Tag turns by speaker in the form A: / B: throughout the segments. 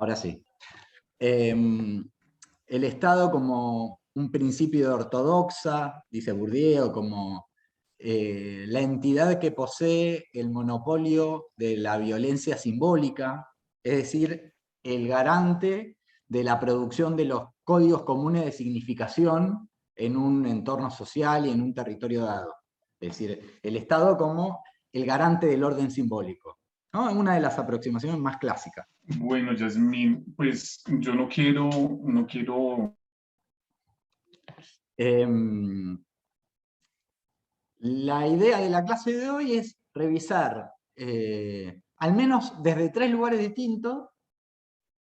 A: Ahora sí. El Estado como un principio ortodoxa, dice Bourdieu, como la entidad que posee el monopolio de la violencia simbólica, es decir, el garante de la producción de los códigos comunes de significación en un entorno social y en un territorio dado. Es decir, el Estado como el garante del orden simbólico, ¿no? Es una de las aproximaciones más clásicas.
B: Bueno, Yasmín, pues yo no quiero.
A: La idea de la clase de hoy es revisar, al menos desde tres lugares distintos,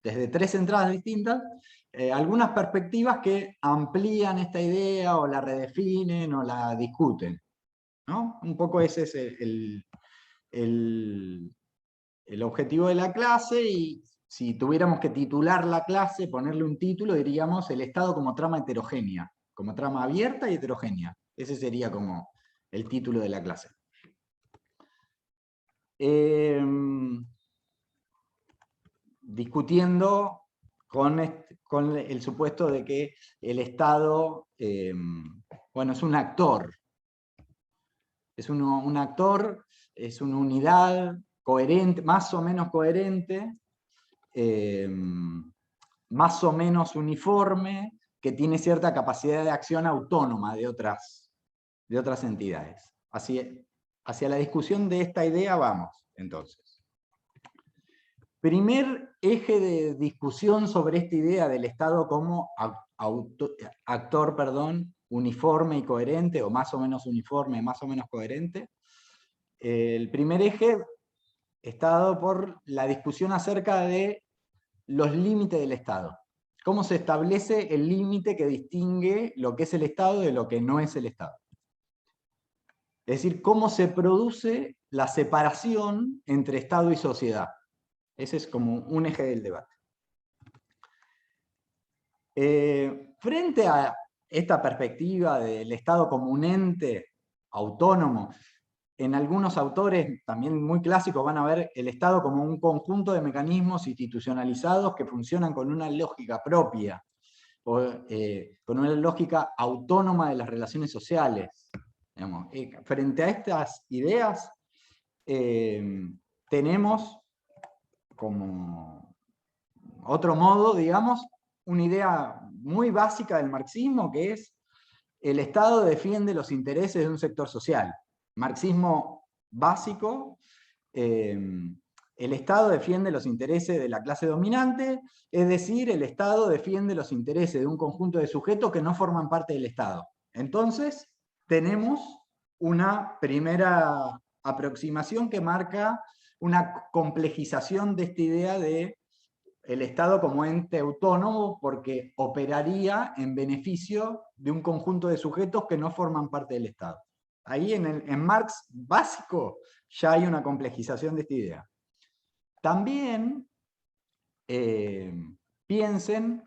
A: desde tres entradas distintas, algunas perspectivas que amplían esta idea o la redefinen o la discuten, ¿no? Un poco ese es el objetivo de la clase, y si tuviéramos que titular la clase, ponerle un título, diríamos el Estado como trama heterogénea, como trama abierta y heterogénea. Ese sería como el título de la clase. Discutiendo con el supuesto de que el Estado, bueno, es un actor. Es un actor, es una unidad coherente, más o menos coherente, más o menos uniforme, que tiene cierta capacidad de acción autónoma de otras entidades. Hacia la discusión de esta idea vamos, entonces. Primer eje de discusión sobre esta idea del Estado como actor, uniforme y coherente, o más o menos uniforme, más o menos coherente. El primer eje está dado por la discusión acerca de los límites del Estado. ¿Cómo se establece el límite que distingue lo que es el Estado de lo que no es el Estado? Es decir, cómo se produce la separación entre Estado y sociedad. Ese es como un eje del debate. Frente a esta perspectiva del Estado como un ente autónomo, en algunos autores también muy clásicos van a ver el Estado como un conjunto de mecanismos institucionalizados que funcionan con una lógica propia, con una lógica autónoma de las relaciones sociales. Digamos, frente a estas ideas, tenemos como otro modo, digamos, una idea muy básica del marxismo, que es el Estado defiende los intereses de un sector social. Marxismo básico, el Estado defiende los intereses de la clase dominante, es decir, el Estado defiende los intereses de un conjunto de sujetos que no forman parte del Estado. Entonces, tenemos una primera aproximación que marca una complejización de esta idea de el Estado como ente autónomo, porque operaría en beneficio de un conjunto de sujetos que no forman parte del Estado. Ahí en Marx básico ya hay una complejización de esta idea. También piensen,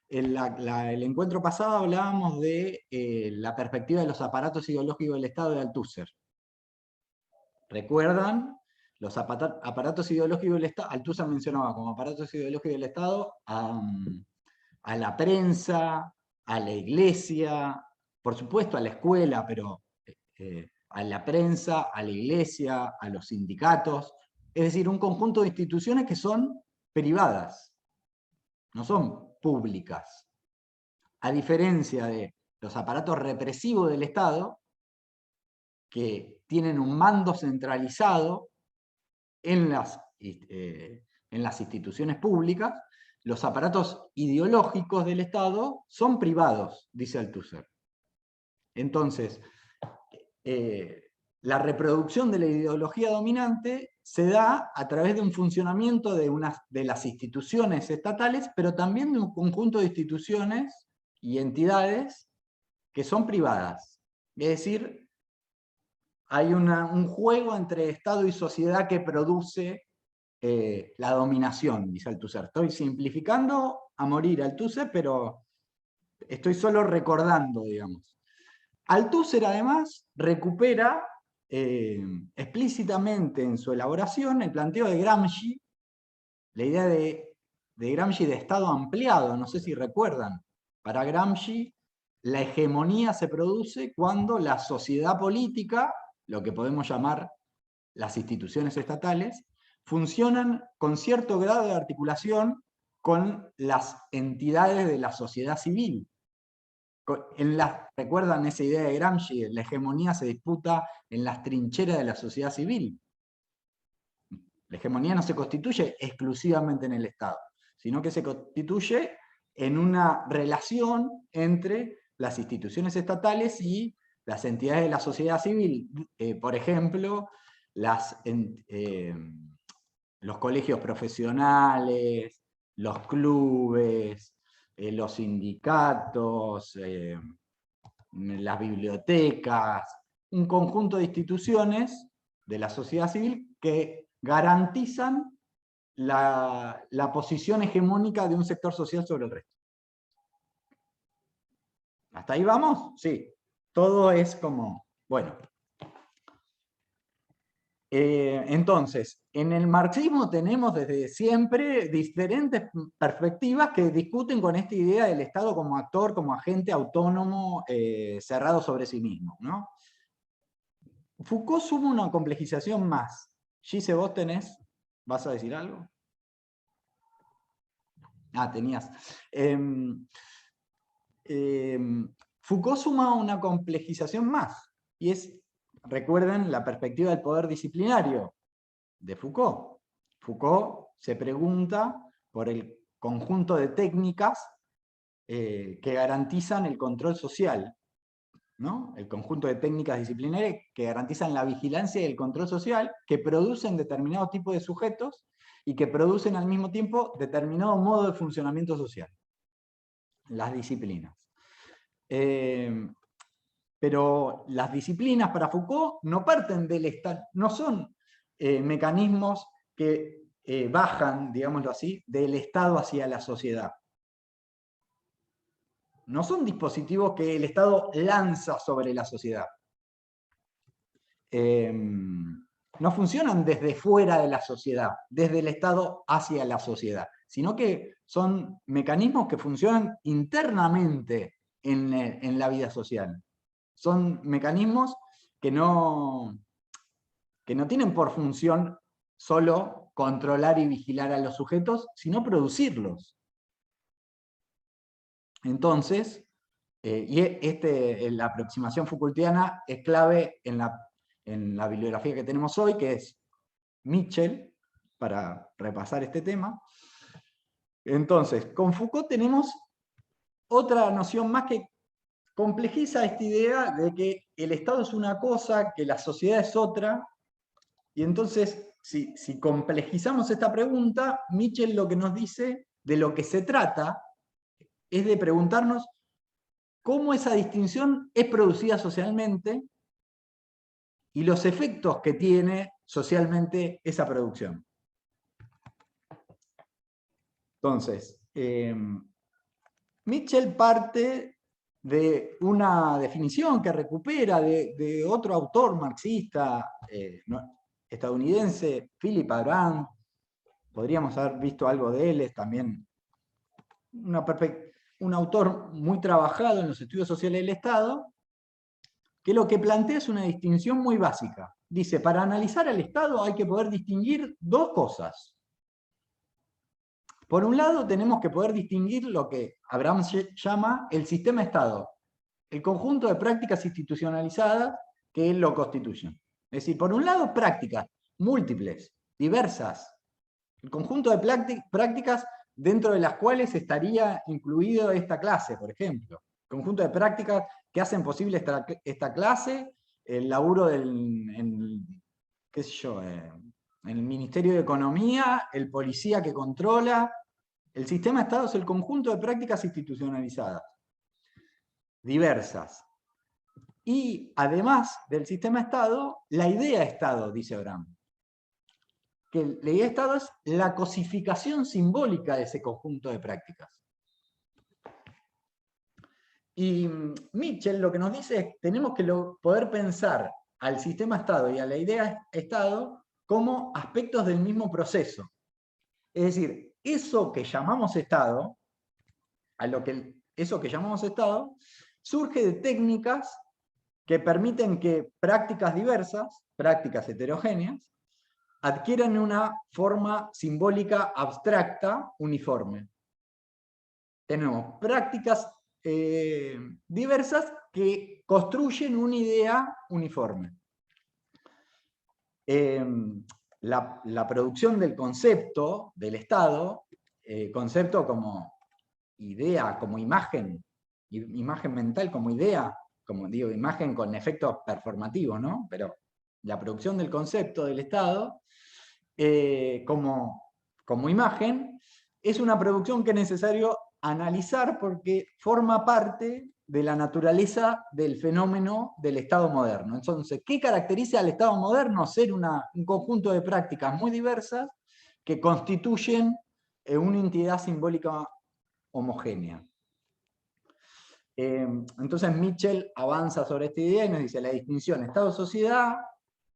A: el encuentro pasado hablábamos de la perspectiva de los aparatos ideológicos del Estado de Althusser. ¿Recuerdan? Los aparatos ideológicos del Estado, Althusser mencionaba como aparatos ideológicos del Estado a la prensa, a la iglesia, por supuesto a la escuela, pero a la prensa, a la iglesia, a los sindicatos, es decir, un conjunto de instituciones que son privadas, no son públicas. A diferencia de los aparatos represivos del Estado, que tienen un mando centralizado en las instituciones públicas, los aparatos ideológicos del Estado son privados, dice Althusser. Entonces, la reproducción de la ideología dominante se da a través de un funcionamiento de las instituciones estatales, pero también de un conjunto de instituciones y entidades que son privadas. Es decir, hay un juego entre Estado y sociedad que produce la dominación, dice Althusser. Estoy simplificando a morir Althusser, pero estoy solo recordando, digamos. Althusser además recupera explícitamente en su elaboración el planteo de Gramsci, la idea de de Gramsci de Estado ampliado, no sé si recuerdan. Para Gramsci, la hegemonía se produce cuando la sociedad política, lo que podemos llamar las instituciones estatales, funcionan con cierto grado de articulación con las entidades de la sociedad civil. ¿Recuerdan esa idea de Gramsci? La hegemonía se disputa en las trincheras de la sociedad civil. La hegemonía no se constituye exclusivamente en el Estado, sino que se constituye en una relación entre las instituciones estatales y las entidades de la sociedad civil. Por ejemplo, los colegios profesionales, los clubes, los sindicatos, las bibliotecas, un conjunto de instituciones de la sociedad civil que garantizan la posición hegemónica de un sector social sobre el resto. ¿Hasta ahí vamos? Sí. Todo es como, bueno. Entonces, en el marxismo tenemos desde siempre diferentes perspectivas que discuten con esta idea del Estado como actor, como agente autónomo, cerrado sobre sí mismo, ¿no? Foucault suma una complejización más. Gise, vos ¿vas a decir algo? Ah, tenías. Foucault suma una complejización más, y es, recuerden, la perspectiva del poder disciplinario de Foucault. Foucault se pregunta por el conjunto de técnicas que garantizan el control social, ¿no? El conjunto de técnicas disciplinarias que garantizan la vigilancia y el control social, que producen determinado tipo de sujetos y que producen al mismo tiempo determinado modo de funcionamiento social. Las disciplinas. Pero las disciplinas para Foucault no parten del Estado, no son mecanismos que bajan, digámoslo así, del Estado hacia la sociedad. No son dispositivos que el Estado lanza sobre la sociedad. No funcionan desde fuera de la sociedad, desde el Estado hacia la sociedad, sino que son mecanismos que funcionan internamente en la vida social. Son mecanismos que no tienen por función solo controlar y vigilar a los sujetos, sino producirlos. Entonces, la aproximación Foucaultiana es clave en la bibliografía que tenemos hoy, que es Mitchell, para repasar este tema. Entonces, con Foucault tenemos otra noción más que complejiza esta idea de que el Estado es una cosa, que la sociedad es otra, y entonces, si complejizamos esta pregunta, Mitchell lo que nos dice de lo que se trata es de preguntarnos cómo esa distinción es producida socialmente y los efectos que tiene socialmente esa producción. Entonces, Mitchell parte de una definición que recupera de otro autor marxista estadounidense, Philip Abraham. Podríamos haber visto algo de él, es también un autor muy trabajado en los estudios sociales del Estado, que lo que plantea es una distinción muy básica. Dice, para analizar al Estado hay que poder distinguir dos cosas. Por un lado, tenemos que poder distinguir lo que Abraham llama el sistema Estado, el conjunto de prácticas institucionalizadas que lo constituyen. Es decir, por un lado, prácticas múltiples, diversas, el conjunto de prácticas dentro de las cuales estaría incluido esta clase, por ejemplo. Conjunto de prácticas que hacen posible esta clase, el laburo qué sé yo, el Ministerio de Economía, el policía que controla. El sistema Estado es el conjunto de prácticas institucionalizadas, diversas. Y además del sistema Estado, la idea Estado, dice Abraham. Que la idea de Estado es la cosificación simbólica de ese conjunto de prácticas. Y Mitchell lo que nos dice es que tenemos que poder pensar al sistema Estado y a la idea Estado como aspectos del mismo proceso. Es decir, eso que llamamos Estado, eso que llamamos Estado, surge de técnicas que permiten que prácticas diversas, prácticas heterogéneas, adquieran una forma simbólica abstracta uniforme. Tenemos prácticas diversas que construyen una idea uniforme. La producción del concepto del Estado, concepto como idea, como imagen mental, como idea, como digo, imagen con efectos performativos, ¿no? Pero la producción del concepto del Estado como imagen es una producción que es necesario analizar porque forma parte de la naturaleza del fenómeno del Estado moderno. Entonces, ¿qué caracteriza al Estado moderno? Ser un conjunto de prácticas muy diversas que constituyen una entidad simbólica homogénea. Entonces Mitchell avanza sobre esta idea y nos dice: la distinción Estado-sociedad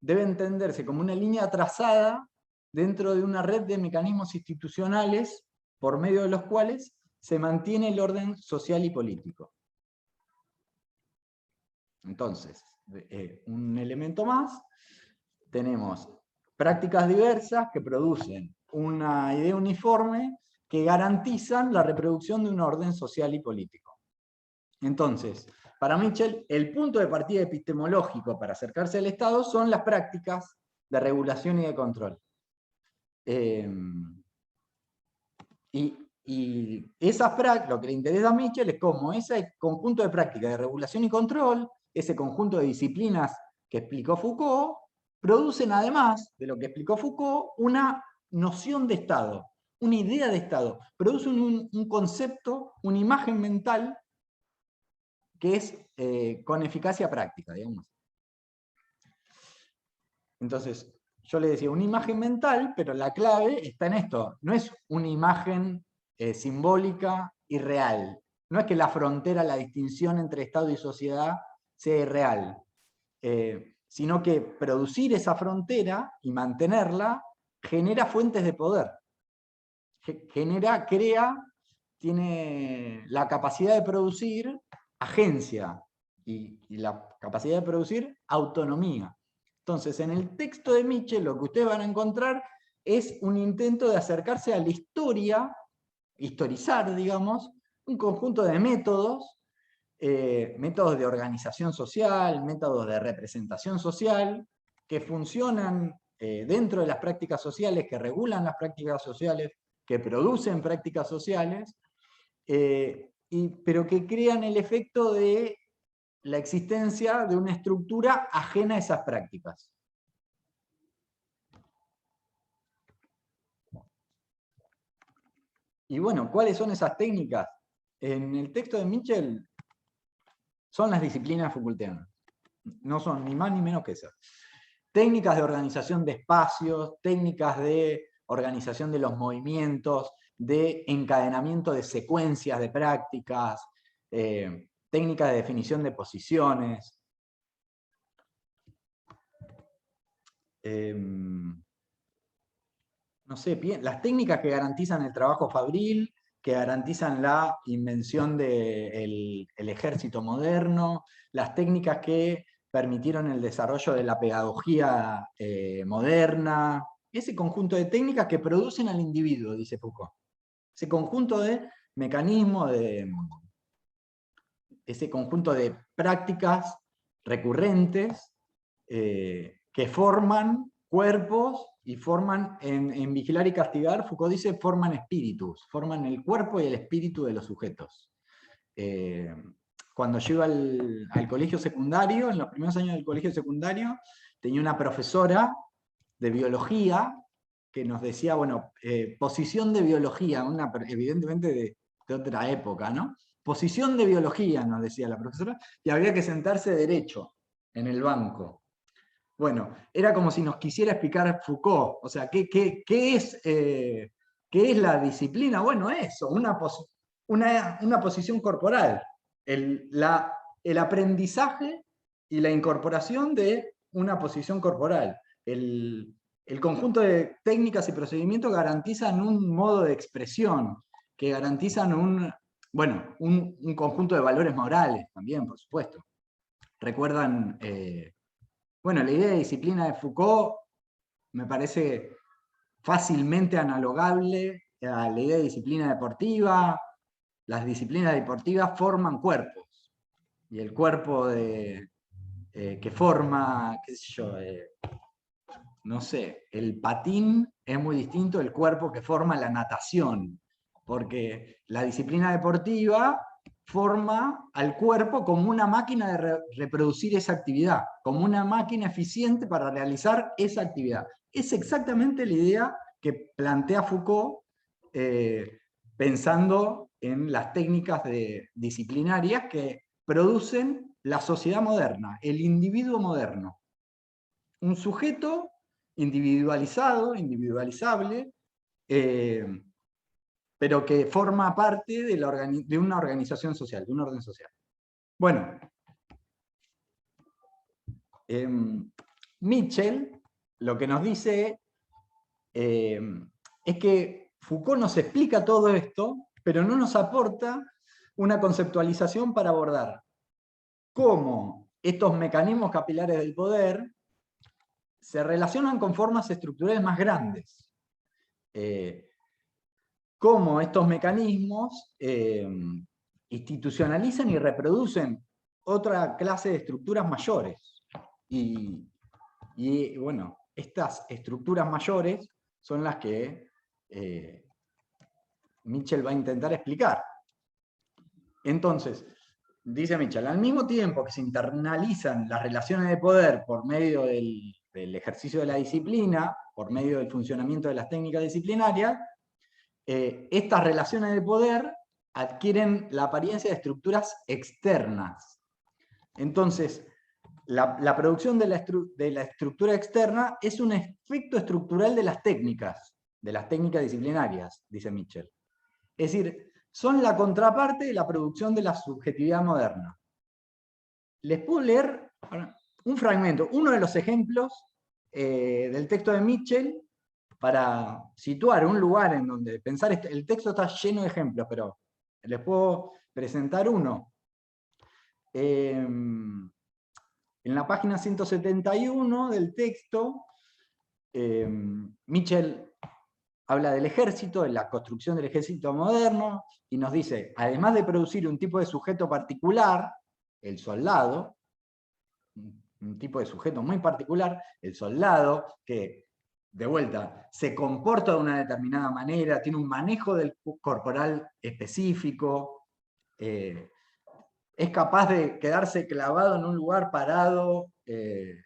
A: debe entenderse como una línea trazada dentro de una red de mecanismos institucionales por medio de los cuales se mantiene el orden social y político. Entonces, un elemento más, tenemos prácticas diversas que producen una idea uniforme que garantizan la reproducción de un orden social y político. Entonces, para Mitchell, el punto de partida epistemológico para acercarse al Estado son las prácticas de regulación y de control. Y esas prácticas, lo que le interesa a Mitchell es cómo ese conjunto de prácticas de regulación y control, ese conjunto de disciplinas que explicó Foucault, producen además de lo que explicó Foucault una noción de Estado, una idea de Estado, producen un concepto, una imagen mental que es con eficacia práctica, digamos. Entonces, yo le decía, una imagen mental, pero la clave está en esto, no es una imagen simbólica y real. No es que la frontera, la distinción entre Estado y sociedad sea irreal, sino que producir esa frontera y mantenerla genera fuentes de poder. Tiene la capacidad de producir agencia y la capacidad de producir autonomía. Entonces, en el texto de Mitchell lo que ustedes van a encontrar es un intento de acercarse a la historia, historizar, digamos, un conjunto de métodos, métodos de organización social, métodos de representación social, que funcionan dentro de las prácticas sociales, que regulan las prácticas sociales, que producen prácticas sociales, pero que crean el efecto de la existencia de una estructura ajena a esas prácticas. Y bueno, ¿cuáles son esas técnicas? En el texto de Mitchell son las disciplinas Foucaultianas. No son ni más ni menos que esas. Técnicas de organización de espacios, técnicas de organización de los movimientos, de encadenamiento de secuencias de prácticas, técnicas de definición de posiciones. No sé, las técnicas que garantizan el trabajo fabril, que garantizan la invención del ejército moderno, las técnicas que permitieron el desarrollo de la pedagogía moderna, ese conjunto de técnicas que producen al individuo, dice Foucault. Ese conjunto de mecanismos, ese conjunto de prácticas recurrentes que forman cuerpos y forman, en Vigilar y Castigar, Foucault dice, forman espíritus, forman el cuerpo y el espíritu de los sujetos. Cuando llego al colegio secundario, en los primeros años del colegio secundario, tenía una profesora de biología que nos decía, bueno, posición de biología, evidentemente de otra época, ¿no? Posición de biología, nos decía la profesora, y había que sentarse derecho en el banco. Bueno, era como si nos quisiera explicar Foucault, o sea, ¿qué es la disciplina? Bueno, eso, una posición corporal, el aprendizaje y la incorporación de una posición corporal, el conjunto de técnicas y procedimientos garantizan un modo de expresión, que garantizan un conjunto de valores morales también, por supuesto. Recuerdan, la idea de disciplina de Foucault me parece fácilmente analogable a la idea de disciplina deportiva. Las disciplinas deportivas forman cuerpos, y el cuerpo que forma, qué sé yo, no sé, el patín es muy distinto del cuerpo que forma la natación, porque la disciplina deportiva forma al cuerpo como una máquina de reproducir esa actividad, como una máquina eficiente para realizar esa actividad. Es exactamente la idea que plantea Foucault, pensando en las técnicas disciplinarias que producen la sociedad moderna, el individuo moderno. Un sujeto individualizado, individualizable, pero que forma parte de una organización social, de un orden social. Bueno, Mitchell lo que nos dice es que Foucault nos explica todo esto, pero no nos aporta una conceptualización para abordar cómo estos mecanismos capilares del poder se relacionan con formas estructurales más grandes. Cómo estos mecanismos institucionalizan y reproducen otra clase de estructuras mayores. Y bueno, estas estructuras mayores son las que Mitchell va a intentar explicar. Entonces, dice Mitchell, al mismo tiempo que se internalizan las relaciones de poder por medio del ejercicio de la disciplina, por medio del funcionamiento de las técnicas disciplinarias, estas relaciones de poder adquieren la apariencia de estructuras externas. Entonces, la producción de la estructura externa es un efecto estructural de las técnicas disciplinarias, dice Mitchell. Es decir, son la contraparte de la producción de la subjetividad moderna. Les puedo leer un fragmento, uno de los ejemplos del texto de Mitchell, para situar un lugar en donde pensar. El texto está lleno de ejemplos, pero les puedo presentar uno. En la página 171 del texto, Mitchell habla del ejército, de la construcción del ejército moderno, y nos dice, además de producir un tipo de sujeto particular, el soldado, un tipo de sujeto muy particular, el soldado, que de vuelta se comporta de una determinada manera, tiene un manejo del corporal específico, es capaz de quedarse clavado en un lugar parado,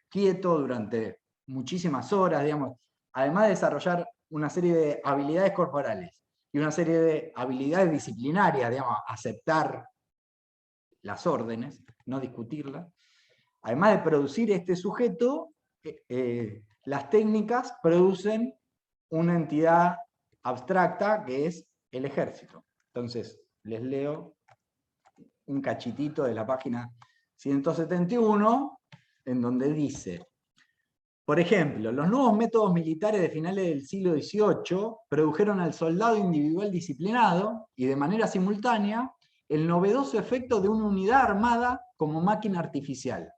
A: quieto durante muchísimas horas, digamos, además de desarrollar una serie de habilidades corporales y una serie de habilidades disciplinarias, digamos, aceptar las órdenes, no discutirlas. Además de producir este sujeto, las técnicas producen una entidad abstracta que es el ejército. Entonces, les leo un cachitito de la página 171, en donde dice, por ejemplo, los nuevos métodos militares de finales del siglo XVIII produjeron al soldado individual disciplinado y de manera simultánea el novedoso efecto de una unidad armada como máquina artificial.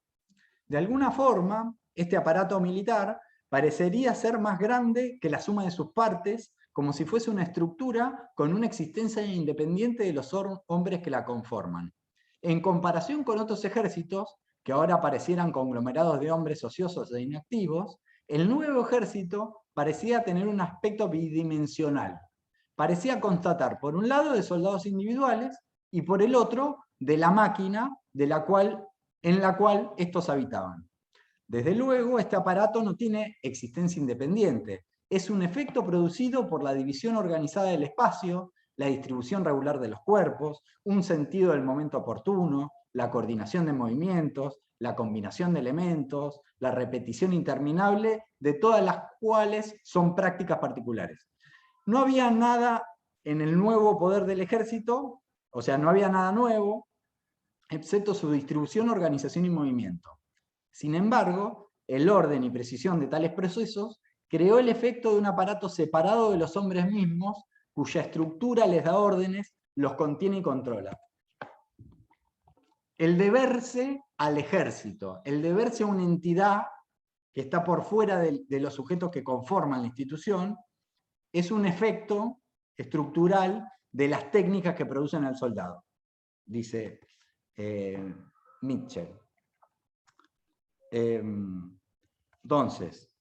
A: De alguna forma, este aparato militar parecería ser más grande que la suma de sus partes, como si fuese una estructura con una existencia independiente de los hombres que la conforman. En comparación con otros ejércitos, que ahora parecieran conglomerados de hombres ociosos e inactivos, el nuevo ejército parecía tener un aspecto bidimensional. Parecía constatar, por un lado, de soldados individuales y por el otro, de la máquina en la cual estos habitaban. Desde luego, este aparato no tiene existencia independiente. Es un efecto producido por la división organizada del espacio, la distribución regular de los cuerpos, un sentido del momento oportuno, la coordinación de movimientos, la combinación de elementos, la repetición interminable, de todas las cuales son prácticas particulares. No había nada en el nuevo poder del ejército, o sea, no había nada nuevo, excepto su distribución, organización y movimiento. Sin embargo, el orden y precisión de tales procesos creó el efecto de un aparato separado de los hombres mismos, cuya estructura les da órdenes, los contiene y controla. El deberse al ejército, el deberse a una entidad que está por fuera de los sujetos que conforman la institución, es un efecto estructural de las técnicas que producen al soldado, dice Mitchell. Entonces,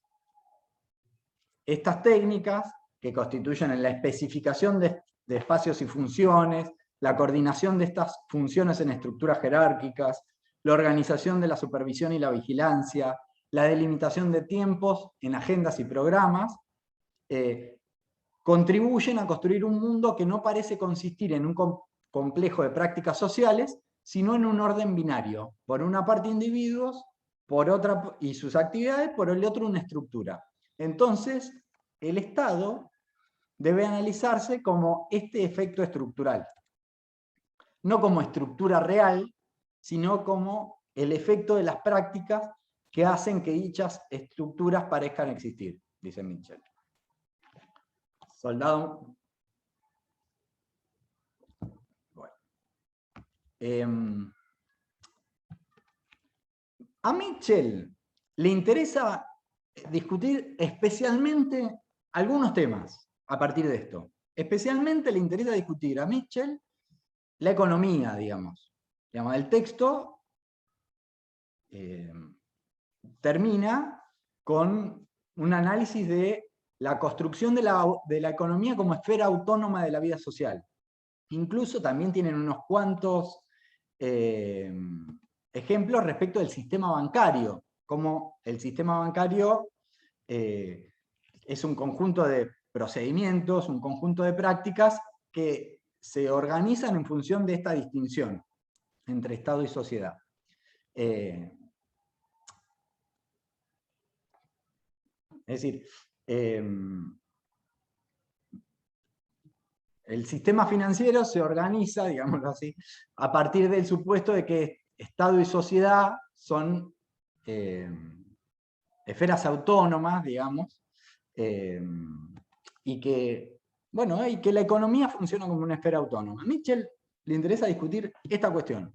A: estas técnicas que constituyen la especificación de espacios y funciones, la coordinación de estas funciones en estructuras jerárquicas, la organización de la supervisión y la vigilancia, la delimitación de tiempos en agendas y programas, contribuyen a construir un mundo que no parece consistir en un complejo de prácticas sociales, sino en un orden binario. Por una parte individuos, por otra, y sus actividades, por el otro una estructura. Entonces, el Estado debe analizarse como este efecto estructural. No como estructura real, sino como el efecto de las prácticas que hacen que dichas estructuras parezcan existir, dice Mitchell. Soldado. Bueno. A Mitchell le interesa discutir especialmente algunos temas a partir de esto. Especialmente le interesa discutir a Mitchell la economía, digamos. El texto termina con un análisis de la construcción de la economía como esfera autónoma de la vida social. Incluso también tienen unos cuantos ejemplos respecto del sistema bancario, como el sistema bancario es un conjunto de procedimientos, un conjunto de prácticas que se organizan en función de esta distinción entre Estado y sociedad. Es decir, el sistema financiero se organiza, digámoslo así, a partir del supuesto de que Estado y sociedad son esferas autónomas, digamos, y que, bueno, y que la economía funciona como una esfera autónoma. A Mitchell le interesa discutir esta cuestión.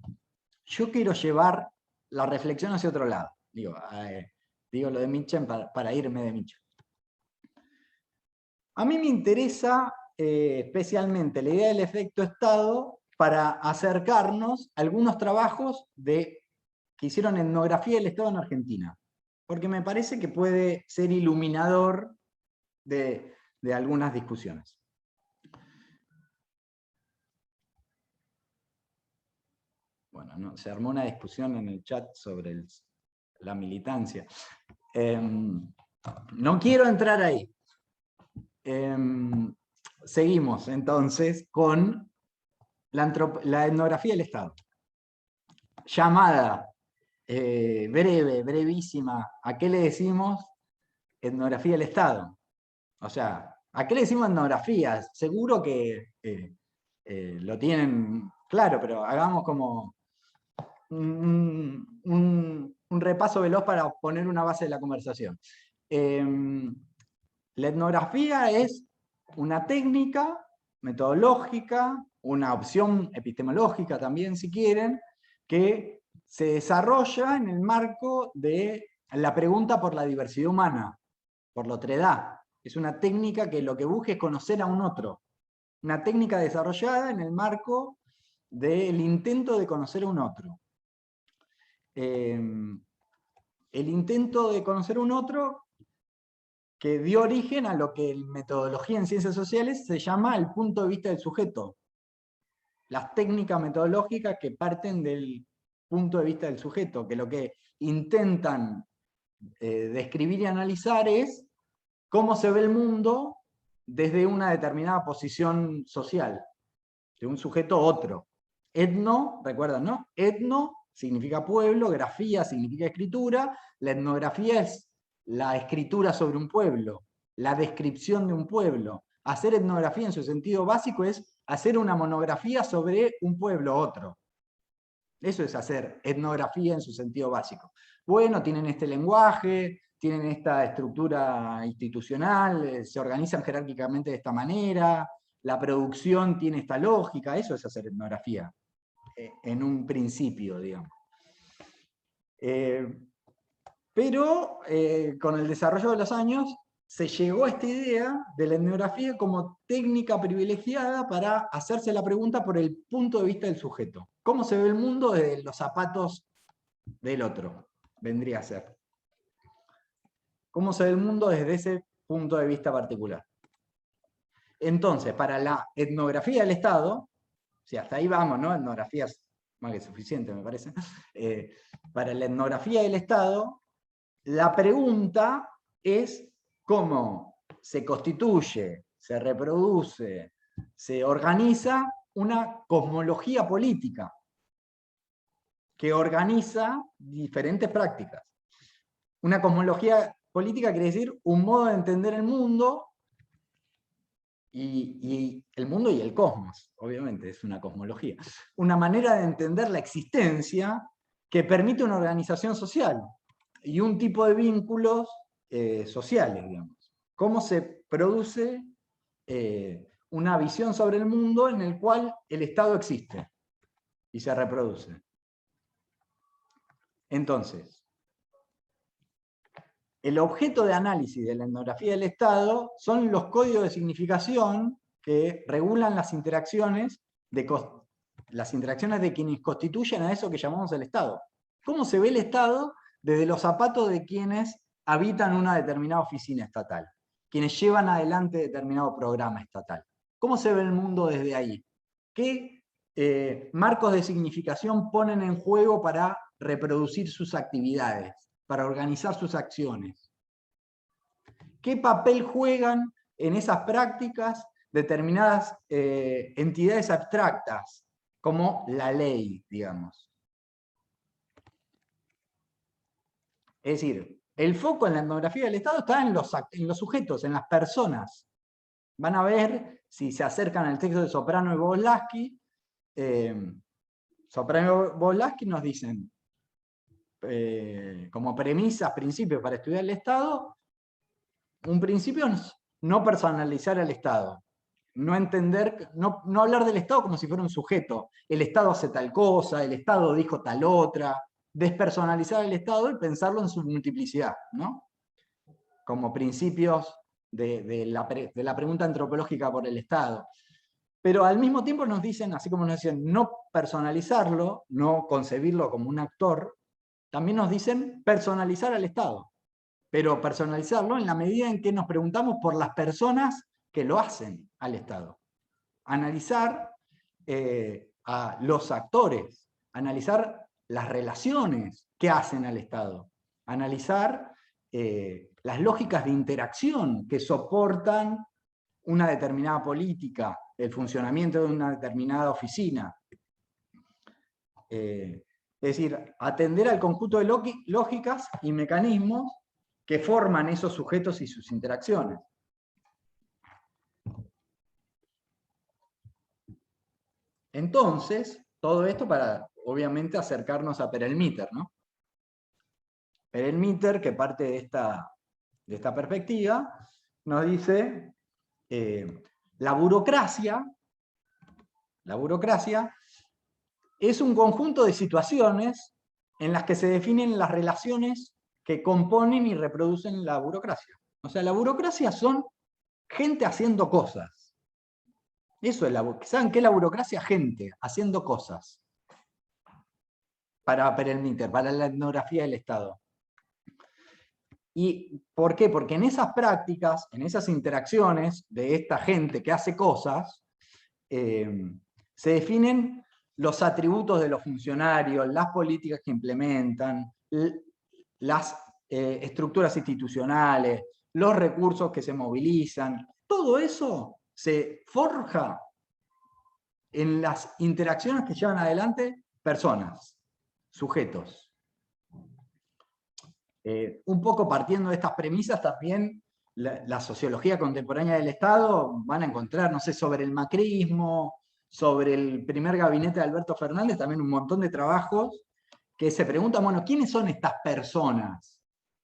A: Yo quiero llevar la reflexión hacia otro lado. Digo lo de Mitchell para irme de Mitchell. A mí me interesa especialmente la idea del efecto Estado para acercarnos a algunos trabajos que hicieron etnografía del Estado en Argentina, porque me parece que puede ser iluminador de algunas discusiones. Bueno, no, se armó una discusión en el chat sobre la militancia. No quiero entrar ahí. Seguimos entonces con la etnografía del Estado. Llamada brevísima. ¿A qué le decimos etnografía del Estado? O sea, ¿a qué le decimos etnografía? Seguro que lo tienen claro, pero hagamos como un repaso veloz para poner una base de la conversación. La etnografía es una técnica metodológica, una opción epistemológica también, si quieren, que se desarrolla en el marco de la pregunta por la diversidad humana, por la otredad. Es una técnica que lo que busca es conocer a un otro. Una técnica desarrollada en el marco del intento de conocer a un otro. El intento de conocer a un otro que dio origen a lo que en metodología en ciencias sociales se llama el punto de vista del sujeto. Las técnicas metodológicas que parten del punto de vista del sujeto, que lo que intentan describir y analizar es cómo se ve el mundo desde una determinada posición social, de un sujeto a otro. Etno, recuerdan, ¿no? Etno significa pueblo, grafía significa escritura, la etnografía es la escritura sobre un pueblo, la descripción de un pueblo. Hacer etnografía en su sentido básico es hacer una monografía sobre un pueblo otro. Eso es hacer etnografía en su sentido básico. Bueno, tienen este lenguaje, tienen esta estructura institucional, se organizan jerárquicamente de esta manera, la producción tiene esta lógica, eso es hacer etnografía, en un principio, digamos. Pero con el desarrollo de los años se llegó a esta idea de la etnografía como técnica privilegiada para hacerse la pregunta por el punto de vista del sujeto. ¿Cómo se ve el mundo desde los zapatos del otro? Vendría a ser. ¿Cómo se ve el mundo desde ese punto de vista particular? Entonces, para la etnografía del Estado, si hasta ahí vamos, ¿no? Etnografía es más que suficiente, me parece. Para la etnografía del Estado, la pregunta es cómo se constituye, se reproduce, se organiza una cosmología política que organiza diferentes prácticas. Una cosmología política quiere decir un modo de entender el mundo y el mundo y el cosmos, obviamente, es una cosmología. Una manera de entender la existencia que permite una organización social y un tipo de vínculos sociales, digamos. Cómo se produce una visión sobre el mundo en el cual el Estado existe y se reproduce. Entonces, el objeto de análisis de la etnografía del Estado son los códigos de significación que regulan las interacciones de quienes constituyen a eso que llamamos el Estado. ¿Cómo se ve el Estado desde los zapatos de quienes habitan una determinada oficina estatal? Quienes llevan adelante determinado programa estatal. ¿Cómo se ve el mundo desde ahí? ¿Qué marcos de significación ponen en juego para reproducir sus actividades, para organizar sus acciones? ¿Qué papel juegan en esas prácticas determinadas entidades abstractas, como la ley, digamos? Es decir, el foco en la etnografía del Estado está en los sujetos, en las personas. Van a ver, si se acercan al texto de Soprano y Bogoslawski, Soprano y Bogoslawski nos dicen, como premisas, principios para estudiar el Estado, un principio es no personalizar al Estado, no hablar del Estado como si fuera un sujeto. El Estado hace tal cosa, el Estado dijo tal otra, despersonalizar el Estado y pensarlo en su multiplicidad, ¿no? Como principios de la pregunta antropológica por el Estado. Pero al mismo tiempo nos dicen, así como nos dicen no personalizarlo, no concebirlo como un actor, también nos dicen personalizar al Estado. Pero personalizarlo en la medida en que nos preguntamos por las personas que lo hacen al Estado. Analizar a los actores, analizar las relaciones que hacen al Estado, analizar las lógicas de interacción que soportan una determinada política, el funcionamiento de una determinada oficina. Es decir, atender al conjunto de lógicas y mecanismos que forman esos sujetos y sus interacciones. Entonces, todo esto para, obviamente, acercarnos a Perelmutter, ¿no? Perelmutter, que parte de esta perspectiva, nos dice la burocracia es un conjunto de situaciones en las que se definen las relaciones que componen y reproducen la burocracia. O sea, la burocracia son gente haciendo cosas. Eso es ¿saben qué es la burocracia? Gente haciendo cosas. Para Perelmutter, para la etnografía del Estado. ¿Y por qué? Porque en esas prácticas, en esas interacciones de esta gente que hace cosas, se definen los atributos de los funcionarios, las políticas que implementan, las estructuras institucionales, los recursos que se movilizan. Todo eso se forja en las interacciones que llevan adelante personas, sujetos. Un poco partiendo de estas premisas también, la sociología contemporánea del Estado van a encontrar, no sé, sobre el macrismo, sobre el primer gabinete de Alberto Fernández, también un montón de trabajos que se preguntan, bueno, ¿quiénes son estas personas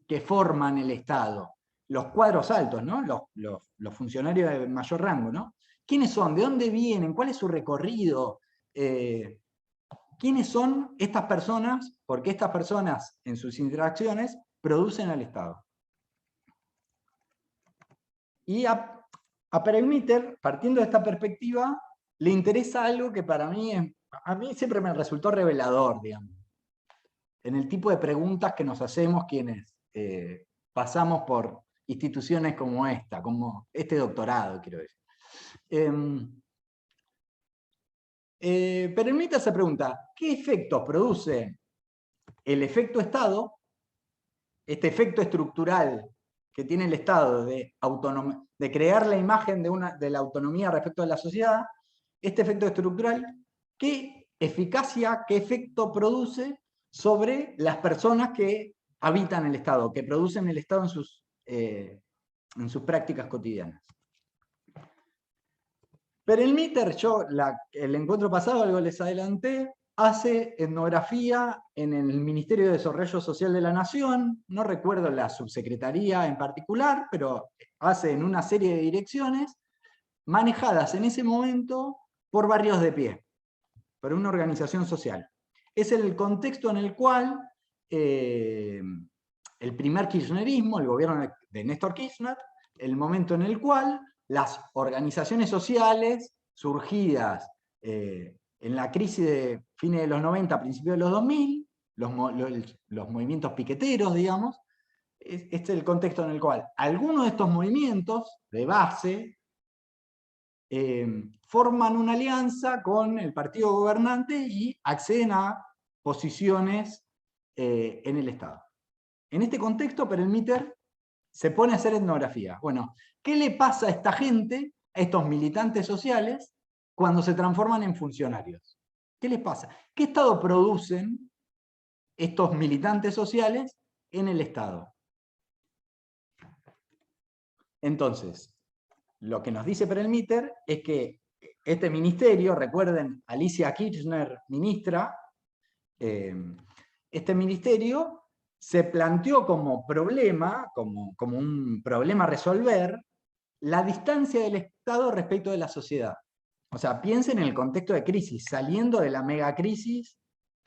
A: que forman el Estado? Los cuadros altos, ¿no? Los funcionarios de mayor rango, ¿no? ¿Quiénes son? ¿De dónde vienen? ¿Cuál es su recorrido? ¿Quiénes son estas personas? Porque estas personas en sus interacciones producen al Estado. Y a Perelmutter, partiendo de esta perspectiva, le interesa algo que para mí, a mí siempre me resultó revelador, digamos, en el tipo de preguntas que nos hacemos quienes pasamos por instituciones como esta, como este doctorado, quiero decir. Perelmutter se pregunta, ¿qué efectos produce el efecto Estado, este efecto estructural que tiene el Estado de crear la imagen de la autonomía respecto a la sociedad, este efecto estructural, qué eficacia, qué efecto produce sobre las personas que habitan el Estado, que producen el Estado en sus prácticas cotidianas? Perelmutter, el encuentro pasado, algo les adelanté, hace etnografía en el Ministerio de Desarrollo Social de la Nación, no recuerdo la subsecretaría en particular, pero hace en una serie de direcciones, manejadas en ese momento por barrios de pie, por una organización social. Es el contexto en el cual el primer kirchnerismo, el gobierno de Néstor Kirchner, el momento en el cual las organizaciones sociales surgidas en la crisis de fines de los 90, principios de los 2000, los movimientos piqueteros, digamos, este es el contexto en el cual algunos de estos movimientos de base forman una alianza con el partido gobernante y acceden a posiciones en el Estado. En este contexto, Perelmutter se pone a hacer etnografía. Bueno, ¿qué le pasa a esta gente, a estos militantes sociales, cuando se transforman en funcionarios? ¿Qué les pasa? ¿Qué estado producen estos militantes sociales en el Estado? Entonces, lo que nos dice Perelmutter es que este ministerio, recuerden, Alicia Kirchner, ministra, este ministerio se planteó como problema, como un problema a resolver, la distancia del Estado respecto de la sociedad. O sea, piensen en el contexto de crisis, saliendo de la megacrisis,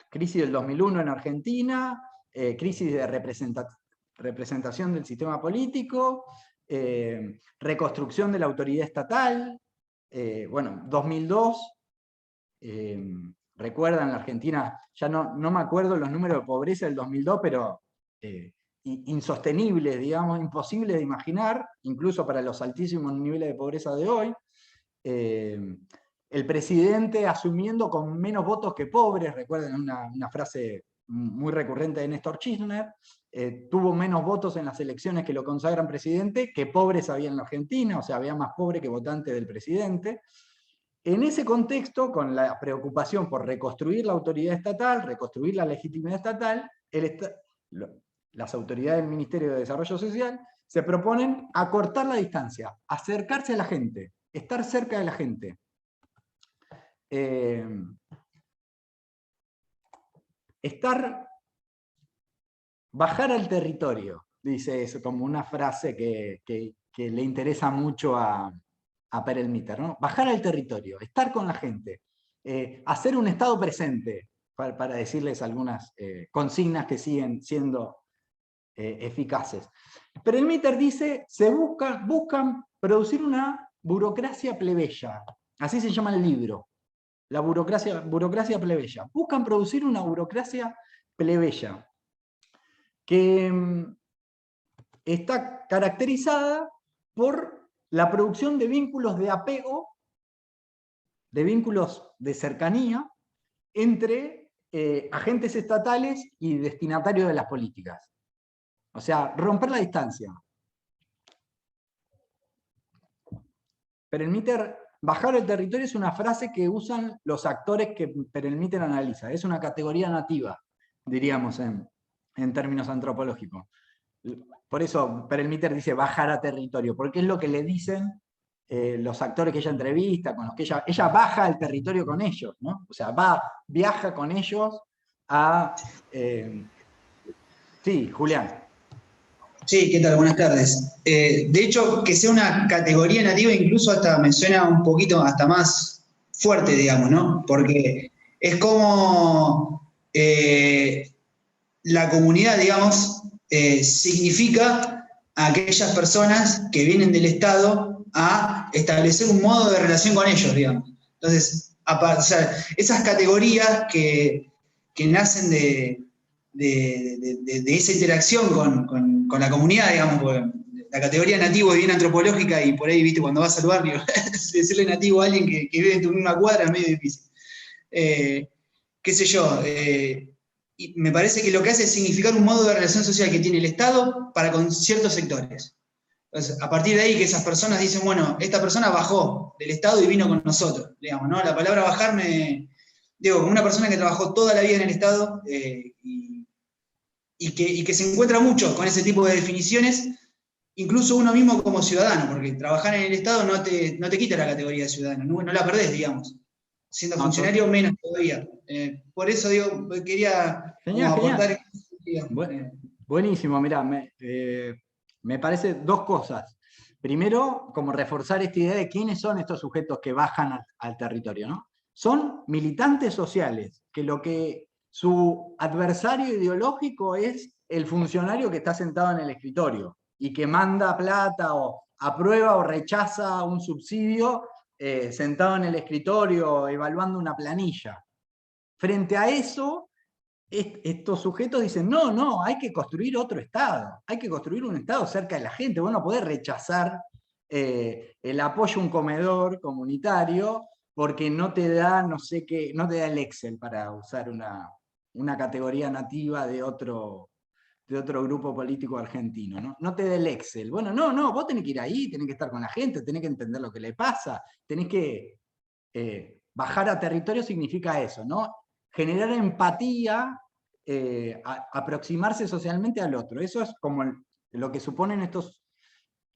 A: crisis del 2001 en Argentina, crisis de representación del sistema político, reconstrucción de la autoridad estatal, bueno, 2002, recuerdan la Argentina, ya no me acuerdo los números de pobreza del 2002, pero insostenibles, digamos, imposibles de imaginar, incluso para los altísimos niveles de pobreza de hoy. El presidente asumiendo con menos votos que pobres, recuerden una frase muy recurrente de Néstor Kirchner, tuvo menos votos en las elecciones que lo consagran presidente que pobres había en la Argentina, o sea, había más pobres que votantes del presidente. En ese contexto, con la preocupación por reconstruir la autoridad estatal, reconstruir la legitimidad estatal, las autoridades del Ministerio de Desarrollo Social se proponen acortar la distancia, acercarse a la gente, estar cerca de la gente. Bajar al territorio, dice eso, como una frase que le interesa mucho a Perelmutter, ¿no? Bajar al territorio, estar con la gente, hacer un estado presente, para decirles algunas consignas que siguen siendo eficaces. Perelmutter dice, buscan producir una burocracia plebeya, así se llama el libro, la burocracia plebeya. Buscan producir una burocracia plebeya que está caracterizada por la producción de vínculos de apego, de vínculos de cercanía entre agentes estatales y destinatarios de las políticas. O sea, romper la distancia. Perelmutter, bajar el territorio es una frase que usan los actores que Perelmutter analiza. Es una categoría nativa, diríamos en términos antropológicos. Por eso Perelmutter dice bajar a territorio, porque es lo que le dicen los actores que ella entrevista, con los que ella baja al territorio con ellos, ¿no? O sea, viaja con ellos a... sí, Julián.
C: Sí, ¿qué tal? Buenas tardes. De hecho, que sea una categoría nativa incluso hasta me suena un poquito hasta más fuerte, digamos, ¿no? Porque es como la comunidad, digamos, significa a aquellas personas que vienen del Estado a establecer un modo de relación con ellos, digamos. Entonces, o sea, esas categorías que nacen de esa interacción con la comunidad, digamos, porque la categoría nativo es bien antropológica y por ahí, viste, cuando vas al barrio, decirle nativo a alguien que vive en tu misma cuadra es medio difícil. Qué sé yo, y me parece que lo que hace es significar un modo de relación social que tiene el Estado para con ciertos sectores. Entonces, a partir de ahí que esas personas dicen, bueno, esta persona bajó del Estado y vino con nosotros, digamos, ¿no? La palabra bajar digo, como una persona que trabajó toda la vida en el Estado y que se encuentra mucho con ese tipo de definiciones, incluso uno mismo como ciudadano, porque trabajar en el Estado no te quita la categoría de ciudadano, no la perdés, digamos. Siendo
A: No,
C: funcionario, menos todavía. Por eso digo, quería como
A: genial, genial.
C: aportar.
A: Buenísimo, mirá, me parece dos cosas. Primero, como reforzar esta idea de quiénes son estos sujetos que bajan al territorio, ¿no? Son militantes sociales, que lo que su adversario ideológico es el funcionario que está sentado en el escritorio y que manda plata o aprueba o rechaza un subsidio sentado en el escritorio evaluando una planilla. Frente a eso, estos sujetos dicen, no, no, hay que construir otro Estado, hay que construir un Estado cerca de la gente, vos no podés rechazar el apoyo a un comedor comunitario porque no te da, no sé qué, no te da el Excel para usar una categoría nativa de otro grupo político argentino, ¿no? No te da el Excel. Bueno, no, no, vos tenés que ir ahí, tenés que estar con la gente, tenés que entender lo que le pasa, tenés que bajar a territorio significa eso, ¿no? Generar empatía, aproximarse socialmente al otro. Eso es como lo que suponen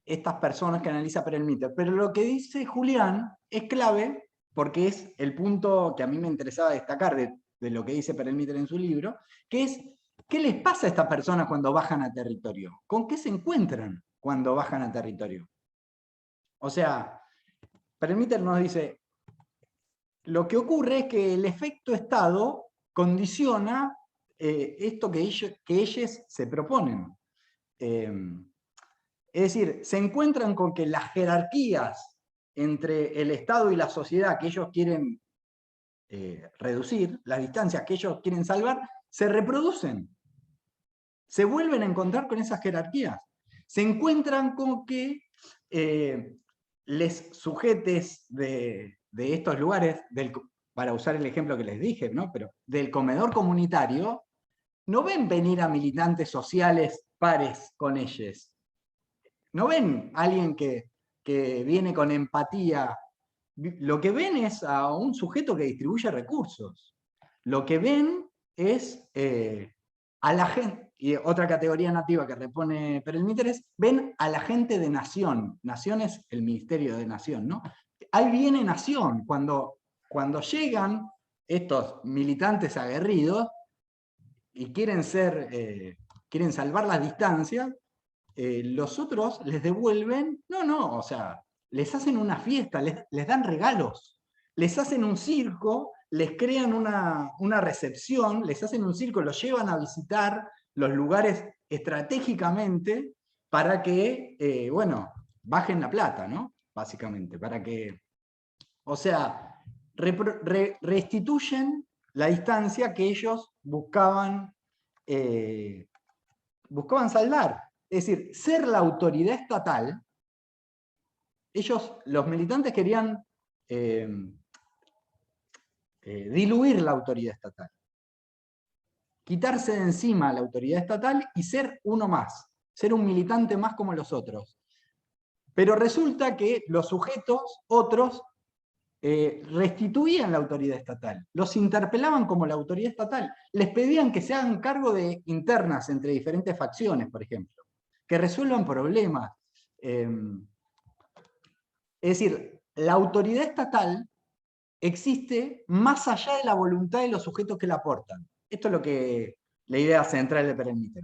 A: estas personas que analiza Perelmutter. Pero lo que dice Julián es clave porque es el punto que a mí me interesaba destacar de lo que dice Perelmutter en su libro, que es, ¿qué les pasa a estas personas cuando bajan a territorio? ¿Con qué se encuentran cuando bajan a territorio? O sea, Perelmutter nos dice, lo que ocurre es que el efecto Estado condiciona esto que ellos se proponen. Es decir, se encuentran con que las jerarquías entre el Estado y la sociedad que ellos quieren reducir, las distancias que ellos quieren salvar, se reproducen. Se vuelven a encontrar con esas jerarquías. Se encuentran con que les sujetes de estos lugares, para usar el ejemplo que les dije, ¿no? Pero del comedor comunitario, no ven venir a militantes sociales pares con ellos. No ven a alguien que viene con empatía. Lo que ven es a un sujeto que distribuye recursos. Lo que ven es a la gente, y otra categoría nativa que repone Perelmutter es, ven a la gente de Nación. Nación es el Ministerio de Nación, ¿no? Ahí viene Nación. Cuando llegan estos militantes aguerridos y quieren salvar las distancias, los otros les devuelven, no, o sea, les hacen una fiesta, les dan regalos, les hacen un circo, les crean una recepción, les hacen un circo, los llevan a visitar los lugares estratégicamente para que, bueno, bajen la plata, ¿no? Básicamente, para que, o sea, restituyen la distancia que ellos buscaban saldar. Es decir, ser la autoridad estatal, los militantes querían diluir la autoridad estatal, quitarse de encima la autoridad estatal y ser uno más, ser un militante más como los otros. Pero resulta que los sujetos, otros, restituían la autoridad estatal, los interpelaban como la autoridad estatal, les pedían que se hagan cargo de internas entre diferentes facciones, por ejemplo, que resuelvan problemas. Es decir, la autoridad estatal existe más allá de la voluntad de los sujetos que la aportan. Esto es lo que la idea central de Perelmutter.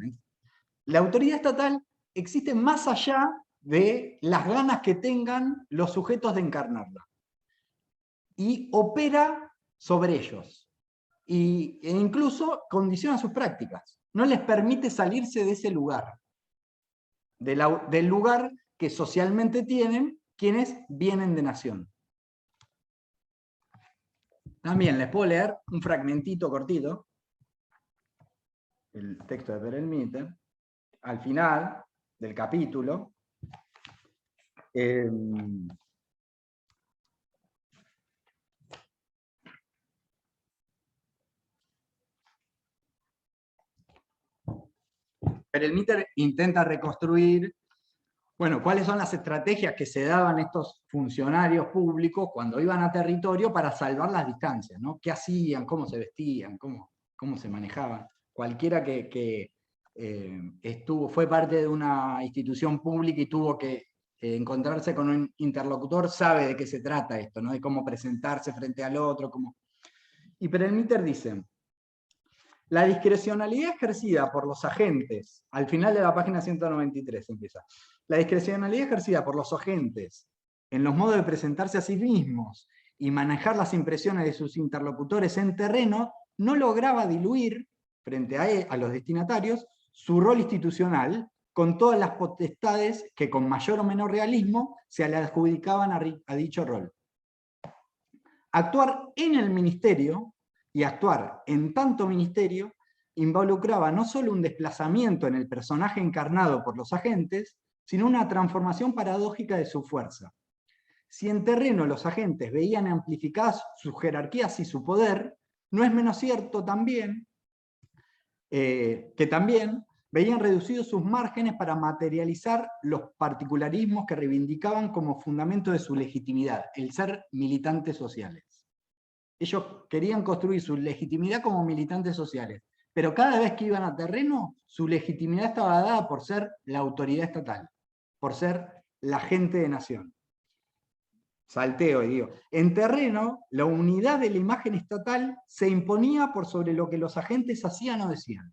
A: La autoridad estatal existe más allá de las ganas que tengan los sujetos de encarnarla. Y opera sobre ellos. E incluso condiciona sus prácticas. No les permite salirse de ese lugar. Del lugar que socialmente tienen quienes vienen de nación. También les puedo leer un fragmentito cortito, el texto de Perelmuter, al final del capítulo. Perelmuter intenta reconstruir, bueno, cuáles son las estrategias que se daban estos funcionarios públicos cuando iban a territorio para salvar las distancias, ¿no? ¿Qué hacían? ¿Cómo se vestían? ¿Cómo se manejaban? Cualquiera que fue parte de una institución pública y tuvo que encontrarse con un interlocutor sabe de qué se trata esto, ¿no? De cómo presentarse frente al otro. Y Perelmuter dice: la discrecionalidad ejercida por los agentes, al final de la página 193 empieza, la discrecionalidad ejercida por los agentes en los modos de presentarse a sí mismos y manejar las impresiones de sus interlocutores en terreno no lograba diluir, frente a los destinatarios, su rol institucional con todas las potestades que con mayor o menor realismo se le adjudicaban a dicho rol. Actuar en el ministerio y actuar en tanto ministerio involucraba no solo un desplazamiento en el personaje encarnado por los agentes, sino una transformación paradójica de su fuerza. Si en terreno los agentes veían amplificadas sus jerarquías y su poder, no es menos cierto también que también veían reducidos sus márgenes para materializar los particularismos que reivindicaban como fundamento de su legitimidad, el ser militantes sociales. Ellos querían construir su legitimidad como militantes sociales, pero cada vez que iban a terreno, su legitimidad estaba dada por ser la autoridad estatal, por ser la gente de nación. Salteo y digo, en terreno, la unidad de la imagen estatal se imponía por sobre lo que los agentes hacían o decían.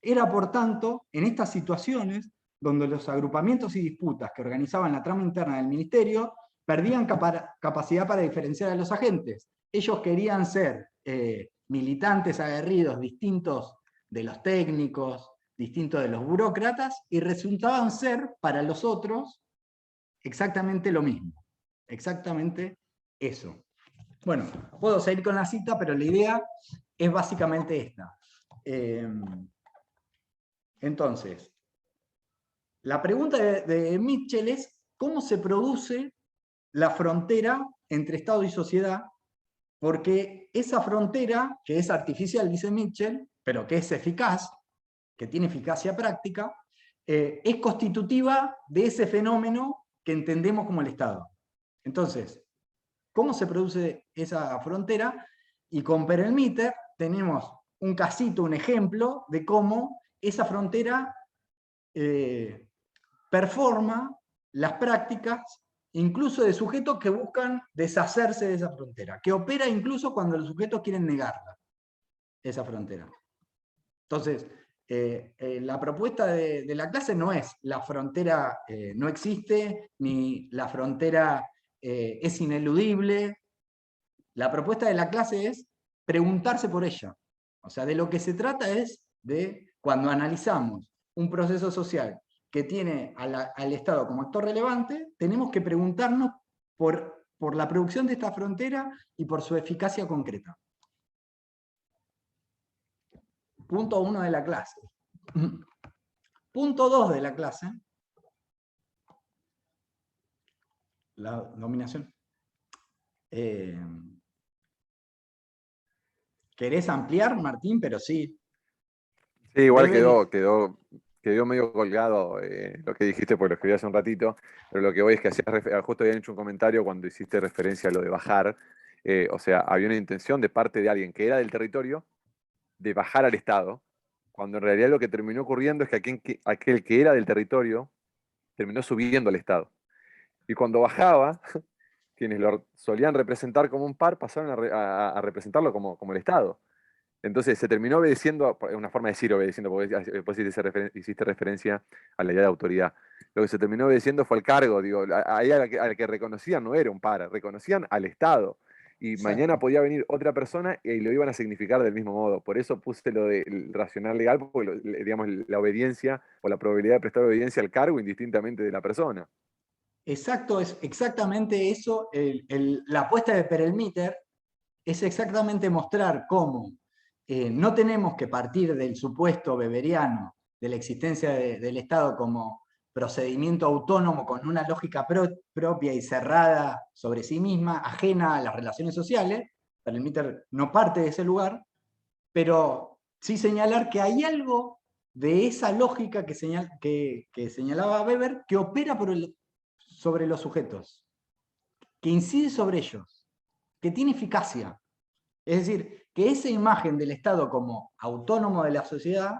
A: Era, por tanto, en estas situaciones, donde los agrupamientos y disputas que organizaban la trama interna del ministerio perdían capacidad para diferenciar a los agentes. Ellos querían ser militantes aguerridos, distintos de los técnicos, distintos de los burócratas, y resultaban ser, para los otros, exactamente lo mismo. Exactamente eso. Bueno, puedo seguir con la cita, pero la idea es básicamente esta. Entonces, la pregunta de Mitchell es cómo se produce la frontera entre Estado y sociedad, porque esa frontera, que es artificial, dice Mitchell, pero que es eficaz, que tiene eficacia práctica, es constitutiva de ese fenómeno que entendemos como el Estado. Entonces, ¿cómo se produce esa frontera? Y con Perelmuter tenemos un casito, un ejemplo de cómo esa frontera performa las prácticas incluso de sujetos que buscan deshacerse de esa frontera, que opera incluso cuando los sujetos quieren negarla, esa frontera. Entonces, la propuesta de la clase no es la frontera no existe, ni la frontera es ineludible. La propuesta de la clase es preguntarse por ella. O sea, de lo que se trata es de, cuando analizamos un proceso social que tiene al Estado como actor relevante, tenemos que preguntarnos por la producción de esta frontera y por su eficacia concreta. Punto 1 de la clase. Punto 2 de la clase. La dominación. ¿Querés ampliar, Martín? Pero sí.
D: Sí, igual quedó medio colgado lo que dijiste, porque lo escribí hace un ratito, pero lo que voy es que justo habían hecho un comentario cuando hiciste referencia a lo de bajar, o sea, había una intención de parte de alguien que era del territorio de bajar al Estado, cuando en realidad lo que terminó ocurriendo es que aquel que era del territorio terminó subiendo al Estado. Y cuando bajaba, quienes lo solían representar como un par pasaron a representarlo como el Estado. Entonces se terminó obedeciendo, una forma de decir obedeciendo, porque después hiciste referencia a la idea de autoridad. Lo que se terminó obedeciendo fue al cargo, digo, ahí al que reconocían no era un par, reconocían al Estado. Y mañana
A: Exacto.
D: podía venir otra persona y lo iban a significar del mismo modo. Por eso puse lo del racional legal, porque digamos, la obediencia o la probabilidad de prestar obediencia al cargo indistintamente de la persona.
A: Exacto, es exactamente eso. La apuesta de Perelmutter es exactamente mostrar cómo no tenemos que partir del supuesto weberiano de la existencia del Estado como procedimiento autónomo con una lógica propia y cerrada sobre sí misma, ajena a las relaciones sociales. Perelmutter no parte de ese lugar, pero sí señalar que hay algo de esa lógica que señalaba Weber que opera sobre los sujetos, que incide sobre ellos, que tiene eficacia. Es decir, que esa imagen del Estado como autónomo de la sociedad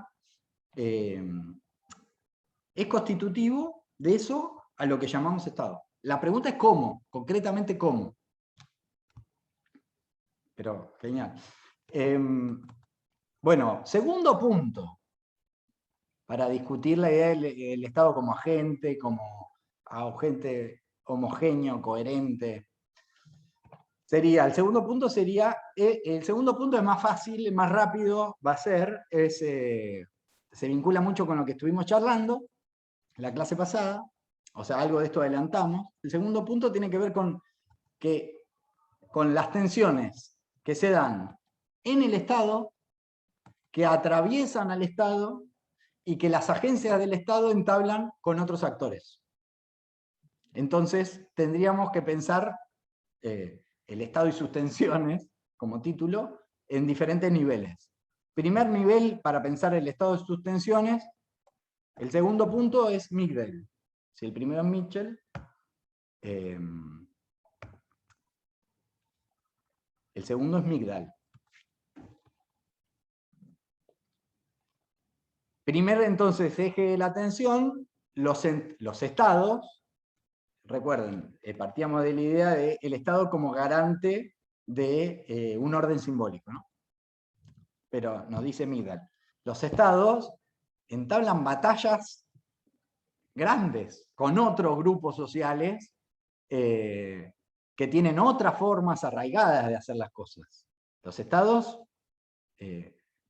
A: es constitutivo de eso a lo que llamamos Estado. La pregunta es cómo, concretamente cómo. Pero, genial. Bueno, segundo punto, para discutir la idea del Estado como agente homogéneo, coherente. El segundo punto es más fácil, más rápido, va a ser, se vincula mucho con lo que estuvimos charlando la clase pasada, o sea, algo de esto adelantamos. El segundo punto tiene que ver con las tensiones que se dan en el Estado, que atraviesan al Estado y que las agencias del Estado entablan con otros actores. Entonces, tendríamos que pensar el Estado y sus tensiones, como título, en diferentes niveles. Primer nivel para pensar el Estado y sus tensiones. El segundo punto es Migdal. Si el primero es Mitchell, el segundo es Migdal. Primer, entonces, eje de la atención, los estados. Recuerden, partíamos de la idea del Estado como garante de un orden simbólico, ¿no? Pero nos dice Migdal, los estados entablan batallas grandes con otros grupos sociales que tienen otras formas arraigadas de hacer las cosas. Los estados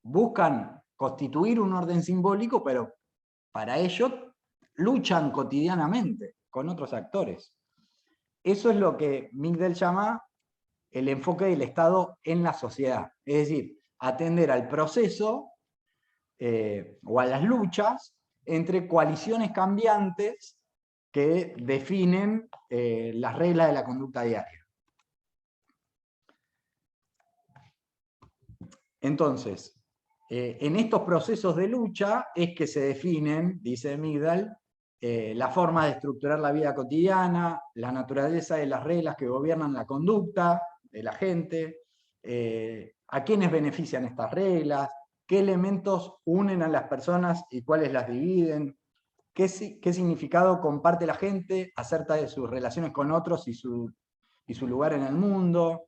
A: buscan constituir un orden simbólico, pero para ello luchan cotidianamente con otros actores. Eso es lo que Migdal llama el enfoque del Estado en la sociedad. Es decir, atender al proceso o a las luchas entre coaliciones cambiantes que definen las reglas de la conducta diaria. Entonces, en estos procesos de lucha es que se definen, dice Migdal, la forma de estructurar la vida cotidiana, la naturaleza de las reglas que gobiernan la conducta de la gente, a quiénes benefician estas reglas, qué elementos unen a las personas y cuáles las dividen, qué significado comparte la gente acerca de sus relaciones con otros y su lugar en el mundo,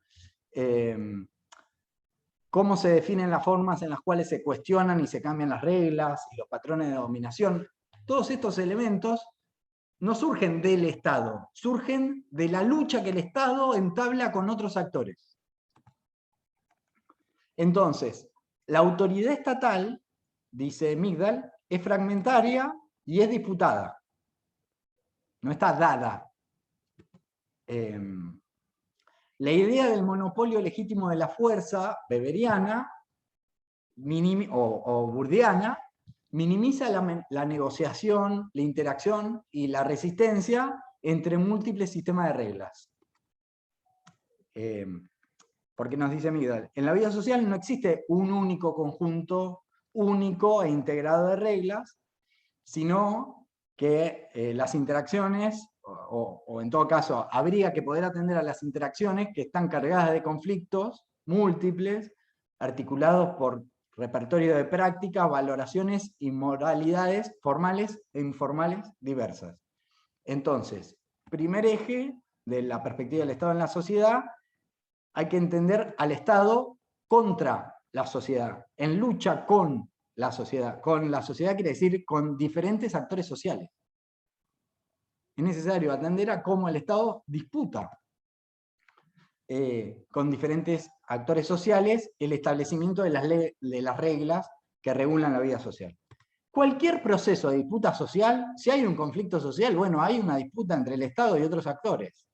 A: cómo se definen las formas en las cuales se cuestionan y se cambian las reglas y los patrones de dominación. Todos estos elementos no surgen del Estado, surgen de la lucha que el Estado entabla con otros actores. Entonces, la autoridad estatal, dice Migdal, es fragmentaria y es disputada. No está dada. La idea del monopolio legítimo de la fuerza, weberiana o burdiana, minimiza la negociación, la interacción y la resistencia entre múltiples sistemas de reglas. Porque nos dice Migdal, en la vida social no existe un único conjunto único e integrado de reglas, sino que las interacciones, o en todo caso, habría que poder atender a las interacciones que están cargadas de conflictos múltiples, articulados por repertorio de prácticas, valoraciones y moralidades formales e informales diversas. Entonces, primer eje de la perspectiva del Estado en la sociedad, hay que entender al Estado contra la sociedad, en lucha con la sociedad. Con la sociedad quiere decir con diferentes actores sociales. Es necesario atender a cómo el Estado disputa con diferentes actores sociales el establecimiento de las reglas que regulan la vida social. Cualquier proceso de disputa social, si hay un conflicto social, bueno, hay una disputa entre el Estado y otros actores.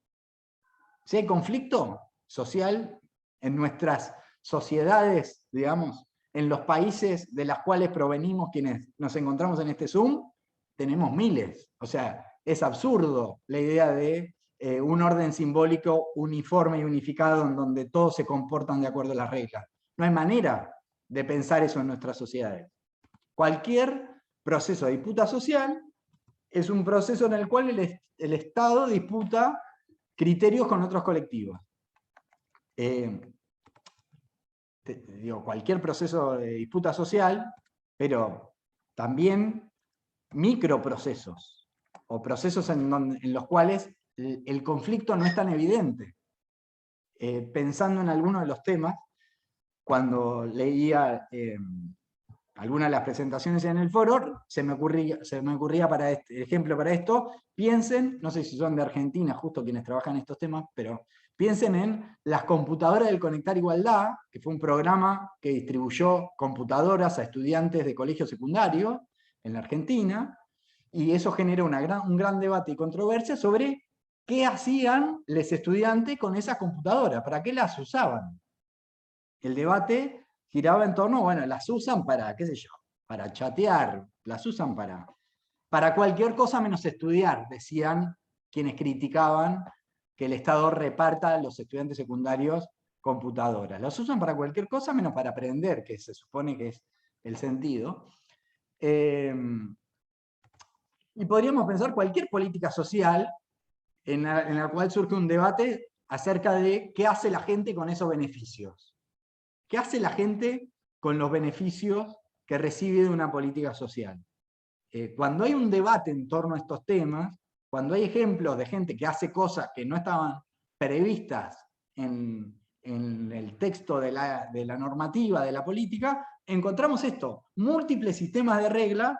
A: Si hay conflicto social en nuestras sociedades, digamos, en los países de los cuales provenimos quienes nos encontramos en este Zoom, tenemos miles. O sea, es absurdo la idea de un orden simbólico uniforme y unificado en donde todos se comportan de acuerdo a las reglas. No hay manera de pensar eso en nuestras sociedades. Cualquier proceso de disputa social es un proceso en el cual el Estado disputa criterios con otros colectivos. Digo, cualquier proceso de disputa social, pero también microprocesos, o procesos en los cuales el conflicto no es tan evidente. Pensando en algunos de los temas, cuando leía algunas de las presentaciones en el foro, se me ocurría para ejemplo para esto, piensen, no sé si son de Argentina justo quienes trabajan en estos temas, pero piensen en las computadoras del Conectar Igualdad, que fue un programa que distribuyó computadoras a estudiantes de colegio secundario en la Argentina, y eso genera un gran debate y controversia sobre qué hacían los estudiantes con esas computadoras, para qué las usaban. El debate giraba en torno, bueno, las usan para, qué sé yo, para chatear, las usan para cualquier cosa menos estudiar, decían quienes criticaban que el Estado reparta a los estudiantes secundarios computadoras. Las usan para cualquier cosa menos para aprender, que se supone que es el sentido. Y podríamos pensar cualquier política social en la cual surge un debate acerca de qué hace la gente con esos beneficios. ¿Qué hace la gente con los beneficios que recibe de una política social? Cuando hay un debate en torno a estos temas, cuando hay ejemplos de gente que hace cosas que no estaban previstas en el texto de la normativa, de la política, encontramos esto, múltiples sistemas de reglas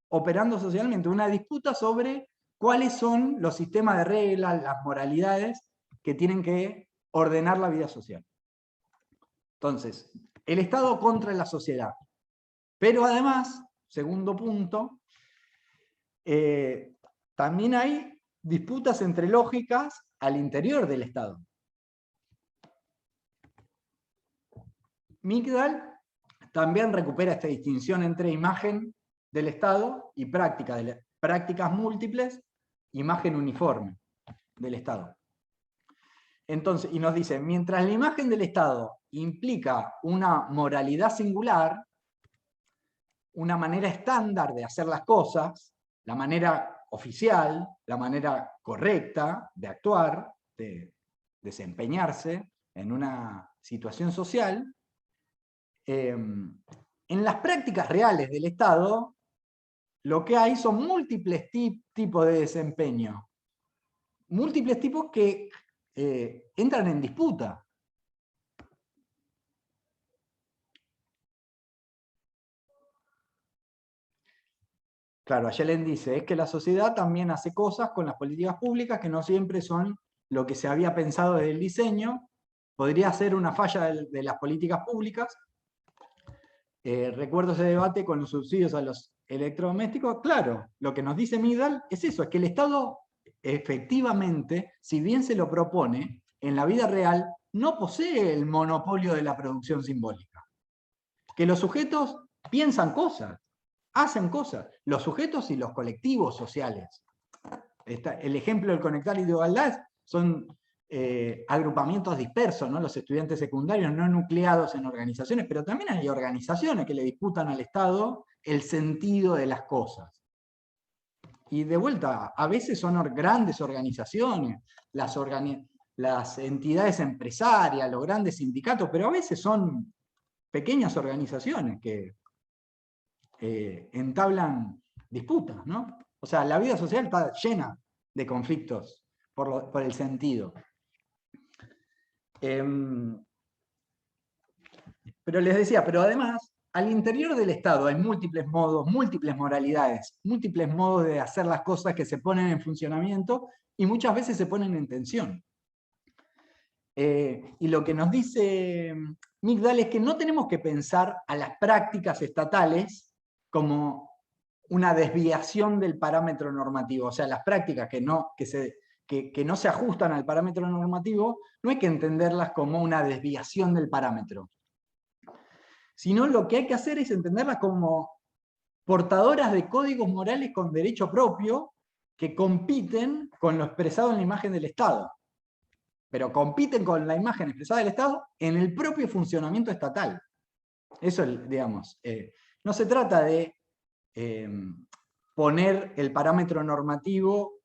A: operando socialmente, una disputa sobre cuáles son los sistemas de reglas, las moralidades que tienen que ordenar la vida social. Entonces, el Estado contra la sociedad. Pero además, segundo punto, también hay disputas entre lógicas al interior del Estado. Migdal también recupera esta distinción entre imagen del Estado y prácticas múltiples, imagen uniforme del Estado. Entonces, y nos dice, mientras la imagen del Estado implica una moralidad singular, una manera estándar de hacer las cosas, la manera oficial, la manera correcta de actuar, de desempeñarse en una situación social, en las prácticas reales del Estado, lo que hay son múltiples tipos de desempeño. Múltiples tipos que entran en disputa. Claro, Allende dice, es que la sociedad también hace cosas con las políticas públicas que no siempre son lo que se había pensado desde el diseño. Podría ser una falla de las políticas públicas. Recuerdo ese debate con los subsidios a los electrodomésticos. Claro, lo que nos dice Migdal es eso, es que el Estado efectivamente, si bien se lo propone, en la vida real no posee el monopolio de la producción simbólica. Que los sujetos piensan cosas, hacen cosas, los sujetos y los colectivos sociales. El ejemplo del Conectar Igualdad son agrupamientos dispersos, ¿no? Los estudiantes secundarios no nucleados en organizaciones, pero también hay organizaciones que le disputan al Estado el sentido de las cosas. Y de vuelta, a veces son grandes organizaciones, las entidades empresarias, los grandes sindicatos, pero a veces son pequeñas organizaciones que entablan disputas, ¿no? O sea, la vida social está llena de conflictos por el sentido. Pero les decía, pero además, al interior del Estado hay múltiples modos, múltiples moralidades, múltiples modos de hacer las cosas que se ponen en funcionamiento y muchas veces se ponen en tensión. Y lo que nos dice Migdal es que no tenemos que pensar a las prácticas estatales como una desviación del parámetro normativo. O sea, las prácticas que no se ajustan al parámetro normativo, no hay que entenderlas como una desviación del parámetro. Sino lo que hay que hacer es entenderlas como portadoras de códigos morales con derecho propio que compiten con lo expresado en la imagen del Estado. Pero compiten con la imagen expresada del Estado en el propio funcionamiento estatal. Eso, digamos, no se trata de poner el parámetro normativo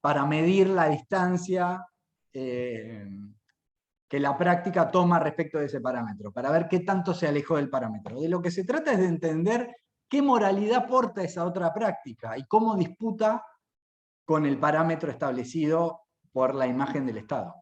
A: para medir la distancia que la práctica toma respecto de ese parámetro, para ver qué tanto se alejó del parámetro. De lo que se trata es de entender qué moralidad aporta esa otra práctica y cómo disputa con el parámetro establecido por la imagen del Estado.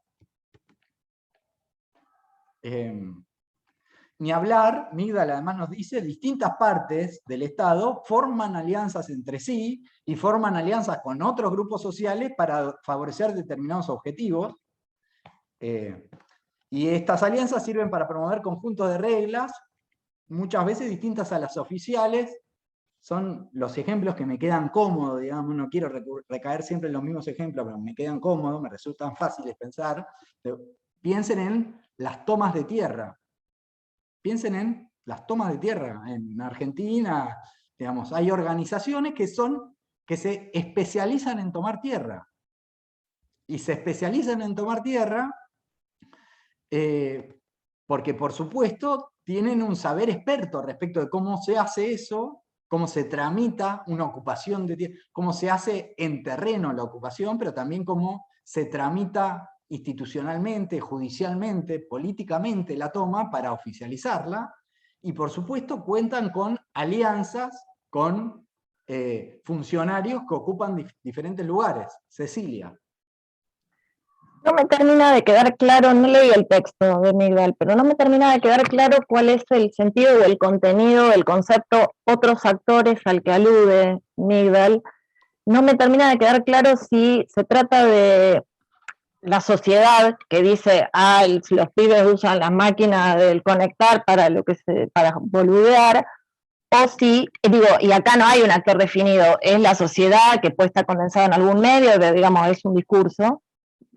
A: Ni hablar, Migdal además nos dice, distintas partes del Estado forman alianzas entre sí y forman alianzas con otros grupos sociales para favorecer determinados objetivos. Y estas alianzas sirven para promover conjuntos de reglas, muchas veces distintas a las oficiales. Son los ejemplos que me quedan cómodos, digamos, no quiero recaer siempre en los mismos ejemplos, pero me quedan cómodos, me resultan fáciles pensar. Piensen en las tomas de tierra. Piensen en las tomas de tierra. En Argentina, digamos, hay organizaciones que se especializan en tomar tierra. Y se especializan en tomar tierra porque, por supuesto, tienen un saber experto respecto de cómo se hace eso, cómo se tramita una ocupación de tierra, cómo se hace en terreno la ocupación, pero también cómo se tramita institucionalmente, judicialmente, políticamente la toma para oficializarla, y por supuesto cuentan con alianzas con funcionarios que ocupan diferentes lugares. Cecilia.
E: No me termina de quedar claro, no leí el texto de Migdal, pero no me termina de quedar claro cuál es el sentido o el contenido del concepto otros actores al que alude Migdal. No me termina de quedar claro si se trata de la sociedad que dice, los pibes usan las máquinas del conectar para boludear, o si, digo, y acá no hay un actor definido, es la sociedad que puede estar condensada en algún medio, que digamos es un discurso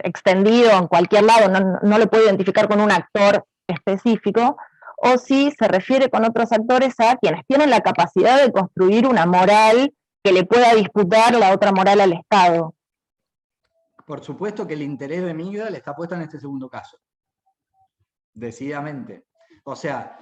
E: extendido en cualquier lado, no lo puedo identificar con un actor específico, o si se refiere con otros actores a quienes tienen la capacidad de construir una moral que le pueda disputar la otra moral al Estado.
A: Por supuesto que el interés de Migdal está puesto en este segundo caso. Decididamente. O sea,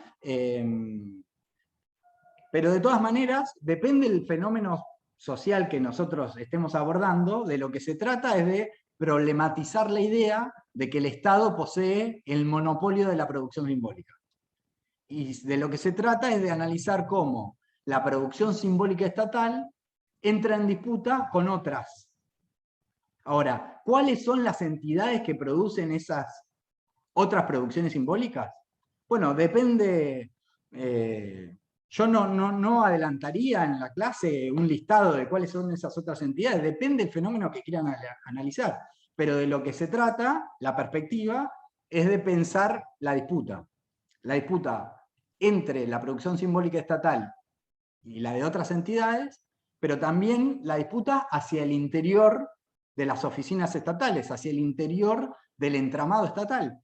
A: pero de todas maneras, depende del fenómeno social que nosotros estemos abordando, de lo que se trata es de problematizar la idea de que el Estado posee el monopolio de la producción simbólica. Y de lo que se trata es de analizar cómo la producción simbólica estatal entra en disputa con otras. Ahora, ¿cuáles son las entidades que producen esas otras producciones simbólicas? Bueno, depende... yo no adelantaría en la clase un listado de cuáles son esas otras entidades, depende del fenómeno que quieran analizar, pero de lo que se trata, la perspectiva, es de pensar la disputa entre la producción simbólica estatal y la de otras entidades, pero también la disputa hacia el interior de las oficinas estatales, hacia el interior del entramado estatal.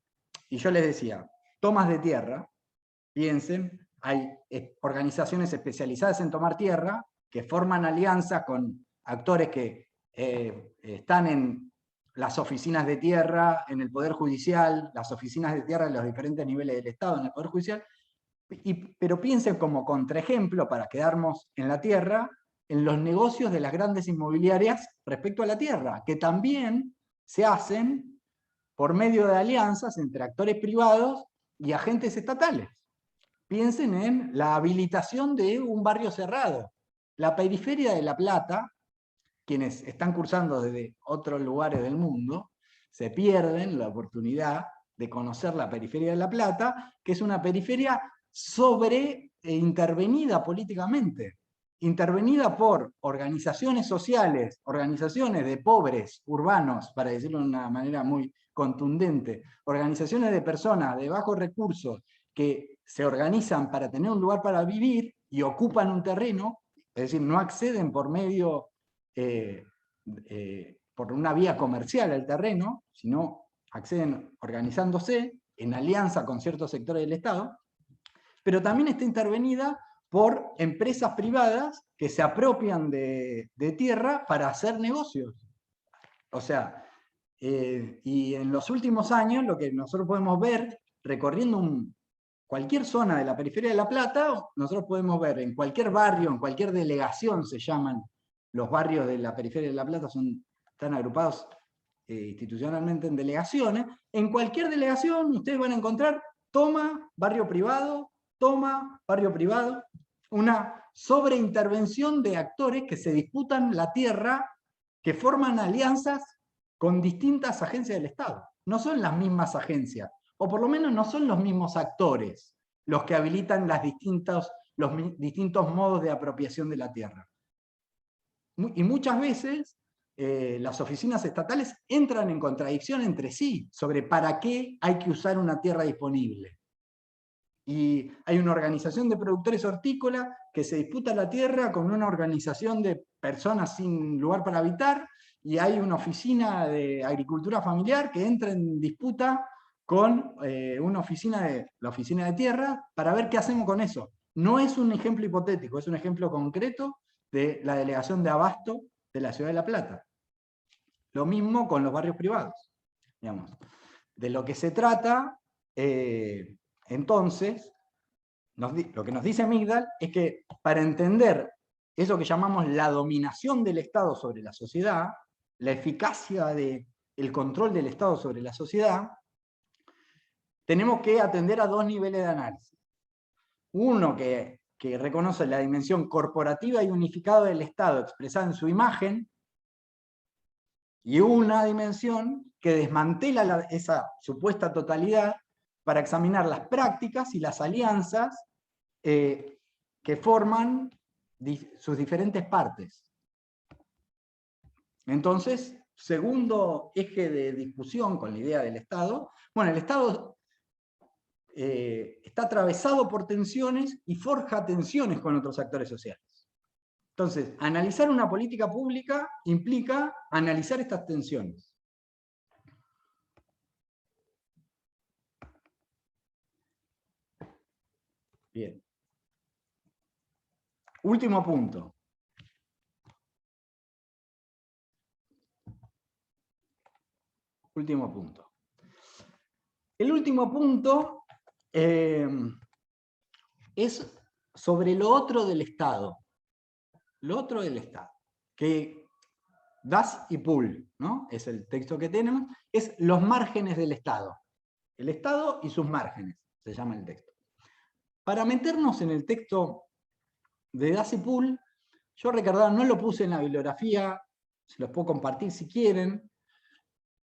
A: Y yo les decía, tomas de tierra, piensen, hay organizaciones especializadas en tomar tierra que forman alianzas con actores que están en las oficinas de tierra, en el Poder Judicial, las oficinas de tierra en los diferentes niveles del Estado, en el Poder Judicial, pero piensen como contraejemplo, para quedarnos en la tierra, en los negocios de las grandes inmobiliarias respecto a la tierra, que también se hacen por medio de alianzas entre actores privados y agentes estatales. Piensen en la habilitación de un barrio cerrado. La periferia de La Plata, quienes están cursando desde otros lugares del mundo, se pierden la oportunidad de conocer la periferia de La Plata, que es una periferia intervenida políticamente, intervenida por organizaciones sociales, organizaciones de pobres urbanos, para decirlo de una manera muy contundente, organizaciones de personas de bajos recursos que se organizan para tener un lugar para vivir y ocupan un terreno, es decir, no acceden por medio, por una vía comercial al terreno, sino acceden organizándose en alianza con ciertos sectores del Estado, pero también está intervenida por empresas privadas que se apropian de tierra para hacer negocios. O sea, y en los últimos años lo que nosotros podemos ver, recorriendo cualquier zona de la periferia de La Plata, nosotros podemos ver en cualquier barrio, en cualquier delegación se llaman, los barrios de la periferia de La Plata están agrupados institucionalmente en delegaciones. En cualquier delegación ustedes van a encontrar toma, barrio privado, una sobreintervención de actores que se disputan la tierra, que forman alianzas con distintas agencias del Estado. No son las mismas agencias, o por lo menos no son los mismos actores los que habilitan los distintos modos de apropiación de la tierra. Y muchas veces las oficinas estatales entran en contradicción entre sí sobre para qué hay que usar una tierra disponible. Y hay una organización de productores hortícolas que se disputa la tierra con una organización de personas sin lugar para habitar, y hay una oficina de agricultura familiar que entra en disputa con la oficina de tierra para ver qué hacemos con eso. No es un ejemplo hipotético, es un ejemplo concreto de la delegación de Abasto de la ciudad de La Plata. Lo mismo con los barrios privados. Digamos. De lo que se trata, entonces, lo que nos dice Migdal es que para entender eso que llamamos la dominación del Estado sobre la sociedad, la eficacia del control del Estado sobre la sociedad, tenemos que atender a dos niveles de análisis. Uno que reconoce la dimensión corporativa y unificada del Estado expresada en su imagen, y una dimensión que desmantela esa supuesta totalidad para examinar las prácticas y las alianzas que forman sus diferentes partes. Entonces, segundo eje de discusión con la idea del Estado, bueno, el Estado está atravesado por tensiones y forja tensiones con otros actores sociales. Entonces, analizar una política pública implica analizar estas tensiones. Bien. Último punto. Último punto. El último punto es sobre lo otro del Estado. Lo otro del Estado. Que Das y Pull, ¿no? Es el texto que tenemos, es los márgenes del Estado. El Estado y sus márgenes, se llama el texto. Para meternos en el texto de Das y Pull, yo recordaba, no lo puse en la bibliografía, se los puedo compartir si quieren.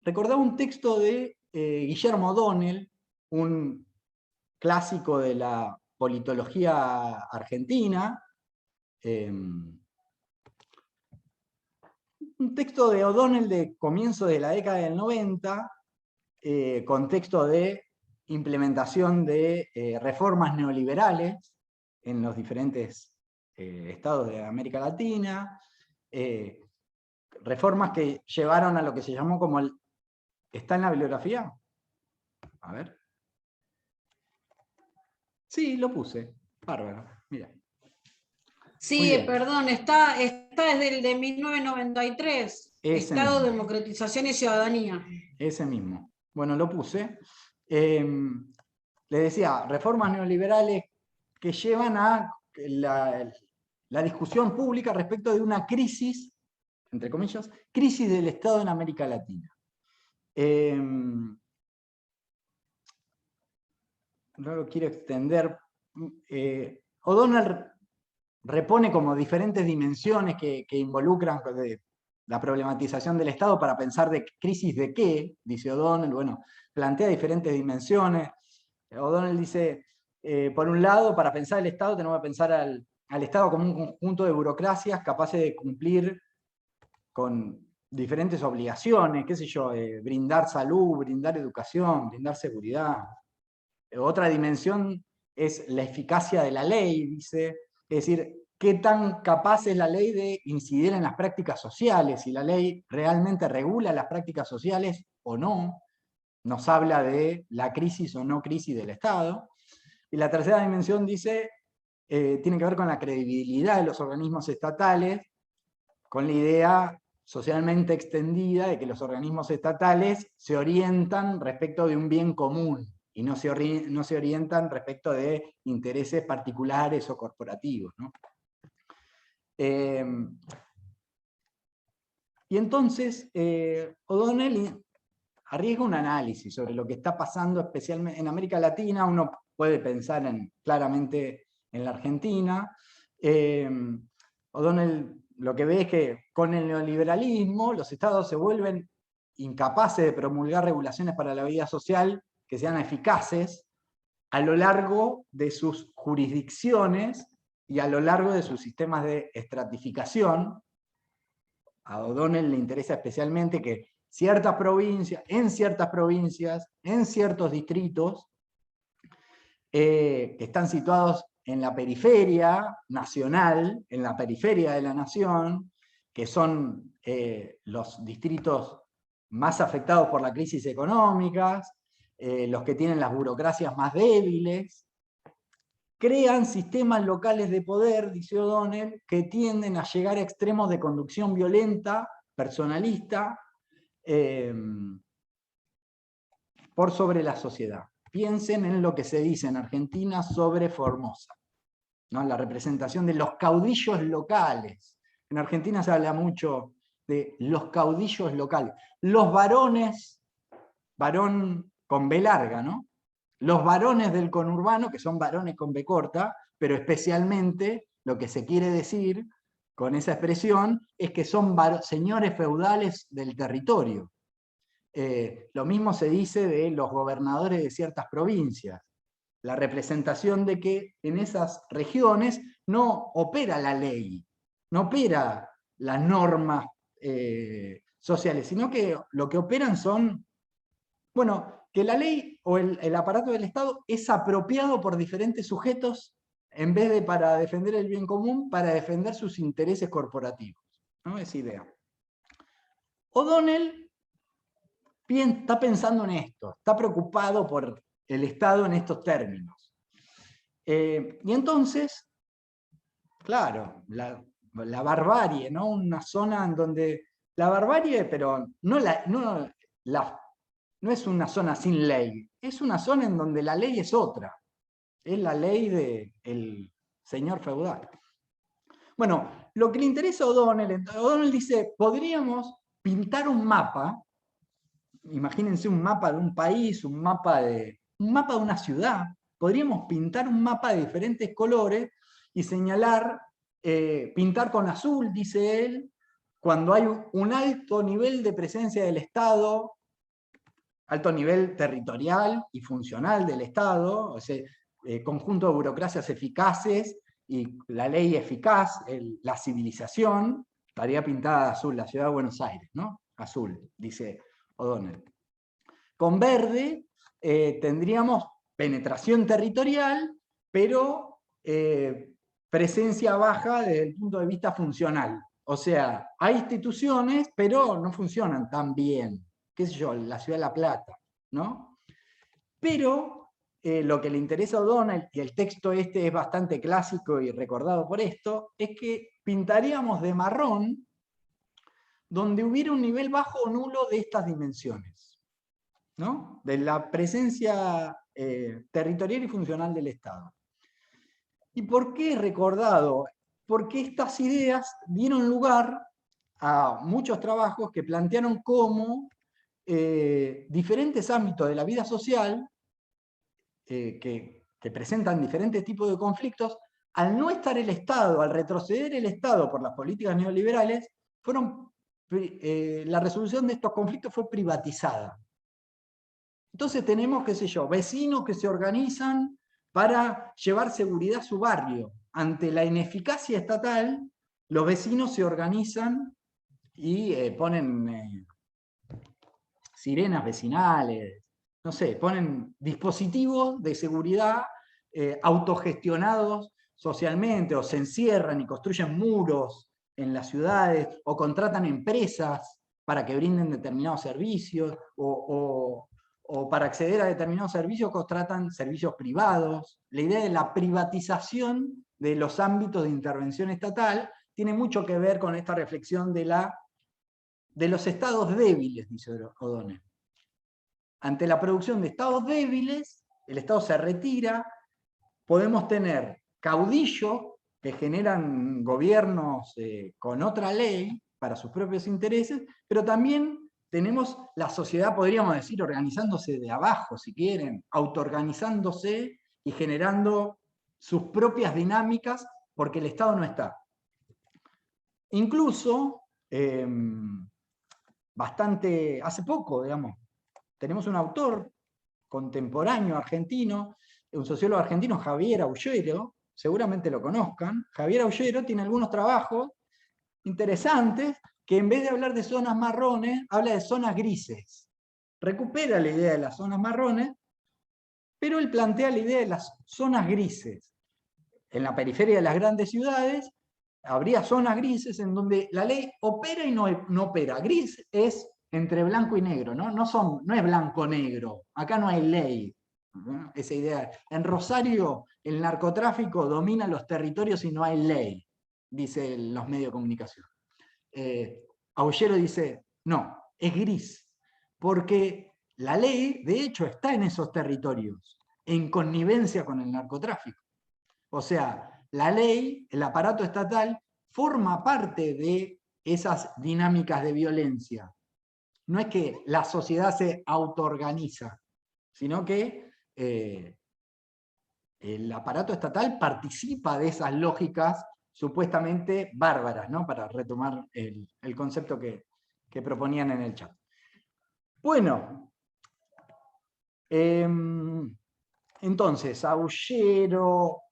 A: Recordaba un texto de Guillermo O'Donnell, un clásico de la politología argentina, un texto de O'Donnell de comienzo de la década del 90, contexto de implementación de reformas neoliberales en los diferentes estados de América Latina, reformas que llevaron a lo que se llamó como el... ¿Está en la bibliografía? A ver. Sí, lo puse. Bárbaro, mira.
F: Sí, perdón, está desde el de 1993, Estado, Democratización y Ciudadanía.
A: Ese mismo. Bueno, lo puse. Le decía, reformas neoliberales que llevan a la discusión pública respecto de una crisis, entre comillas, crisis del Estado en América Latina. No lo quiero extender. O'Donnell repone como diferentes dimensiones que involucran la problematización del Estado para pensar de crisis de qué, dice O'Donnell, bueno, plantea diferentes dimensiones. O'Donnell dice, por un lado, para pensar el Estado tenemos que pensar al Estado como un conjunto de burocracias capaces de cumplir con diferentes obligaciones, qué sé yo, brindar salud, brindar educación, brindar seguridad. Otra dimensión es la eficacia de la ley, dice, es decir, qué tan capaz es la ley de incidir en las prácticas sociales, si la ley realmente regula las prácticas sociales o no, nos habla de la crisis o no crisis del Estado. Y la tercera dimensión dice, tiene que ver con la credibilidad de los organismos estatales, con la idea socialmente extendida de que los organismos estatales se orientan respecto de un bien común y no se orientan respecto de intereses particulares o corporativos, ¿no? Y entonces O'Donnell arriesga un análisis sobre lo que está pasando especialmente en América Latina. Uno puede pensar claramente en la Argentina. O'Donnell lo que ve es que con el neoliberalismo los estados se vuelven incapaces de promulgar regulaciones para la vida social que sean eficaces a lo largo de sus jurisdicciones y a lo largo de sus sistemas de estratificación. A O'Donnell le interesa especialmente que ciertas provincias, en ciertos distritos, que están situados en la periferia nacional, en la periferia de la nación, que son los distritos más afectados por la crisis económica, los que tienen las burocracias más débiles, crean sistemas locales de poder, dice O'Donnell, que tienden a llegar a extremos de conducción violenta, personalista, por sobre la sociedad. Piensen en lo que se dice en Argentina sobre Formosa, ¿no? La representación de los caudillos locales. En Argentina se habla mucho de los caudillos locales. Los varones, varón con B larga, ¿no? Los varones del conurbano, que son varones con B corta, pero especialmente lo que se quiere decir con esa expresión es que son señores feudales del territorio. Lo mismo se dice de los gobernadores de ciertas provincias. La representación de que en esas regiones no opera la ley, no opera las normas sociales, sino que lo que operan son, bueno, que la ley o el aparato del Estado es apropiado por diferentes sujetos en vez de para defender el bien común, para defender sus intereses corporativos, ¿no? Esa idea. O'Donnell está pensando en esto, está preocupado por el Estado en estos términos. Y entonces, claro, la barbarie, ¿no? Una zona en donde la barbarie, pero no es una zona sin ley, es una zona en donde la ley es otra, es la ley del señor feudal. Bueno, lo que le interesa a O'Donnell dice, podríamos pintar un mapa. Imagínense un mapa de un país, un mapa de una ciudad. Podríamos pintar un mapa de diferentes colores y señalar, pintar con azul, dice él, cuando hay un alto nivel de presencia del Estado, alto nivel territorial y funcional del Estado, o sea, conjunto de burocracias eficaces y la ley eficaz, la civilización, estaría pintada de azul, la ciudad de Buenos Aires, ¿no? Azul, dice O'Donnell. Con verde tendríamos penetración territorial, pero presencia baja desde el punto de vista funcional. O sea, hay instituciones, pero no funcionan tan bien. Qué sé yo, la ciudad de La Plata, ¿no? Pero lo que le interesa a O'Donnell, y el texto este es bastante clásico y recordado por esto, es que pintaríamos de marrón donde hubiera un nivel bajo o nulo de estas dimensiones, ¿no? De la presencia territorial y funcional del Estado. ¿Y por qué he recordado? Porque estas ideas dieron lugar a muchos trabajos que plantearon cómo diferentes ámbitos de la vida social que presentan diferentes tipos de conflictos, al no estar el Estado, al retroceder el Estado por las políticas neoliberales, fueron la resolución de estos conflictos fue privatizada. Entonces tenemos, qué sé yo, vecinos que se organizan para llevar seguridad a su barrio. Ante la ineficacia estatal, los vecinos se organizan y ponen sirenas vecinales, no sé, ponen dispositivos de seguridad autogestionados socialmente, o se encierran y construyen muros en las ciudades, o contratan empresas para que brinden determinados servicios, o para acceder a determinados servicios contratan servicios privados. La idea de la privatización de los ámbitos de intervención estatal tiene mucho que ver con esta reflexión de los estados débiles, dice O'Donnell. Ante la producción de estados débiles, el Estado se retira, podemos tener caudillos que generan gobiernos con otra ley para sus propios intereses, pero también tenemos la sociedad, podríamos decir, organizándose de abajo, si quieren, autoorganizándose y generando sus propias dinámicas porque el Estado no está. Incluso, hace poco, digamos, tenemos un autor contemporáneo argentino, un sociólogo argentino, Javier Aullero, seguramente lo conozcan. Javier Aullero tiene algunos trabajos interesantes que en vez de hablar de zonas marrones, habla de zonas grises. Recupera la idea de las zonas marrones, pero él plantea la idea de las zonas grises. En la periferia de las grandes ciudades habría zonas grises en donde la ley opera y no opera. Gris es entre blanco y negro, ¿no? No es blanco-negro, acá no hay ley, ¿no? Esa idea. En Rosario el narcotráfico domina los territorios y no hay ley, dicen los medios de comunicación. Aullero dice, no, es gris, porque la ley de hecho está en esos territorios, en connivencia con el narcotráfico. O sea, la ley, el aparato estatal, forma parte de esas dinámicas de violencia. No es que la sociedad se autoorganiza, sino que el aparato estatal participa de esas lógicas supuestamente bárbaras, ¿no? Para retomar el concepto que proponían en el chat. Bueno, entonces, Aullero,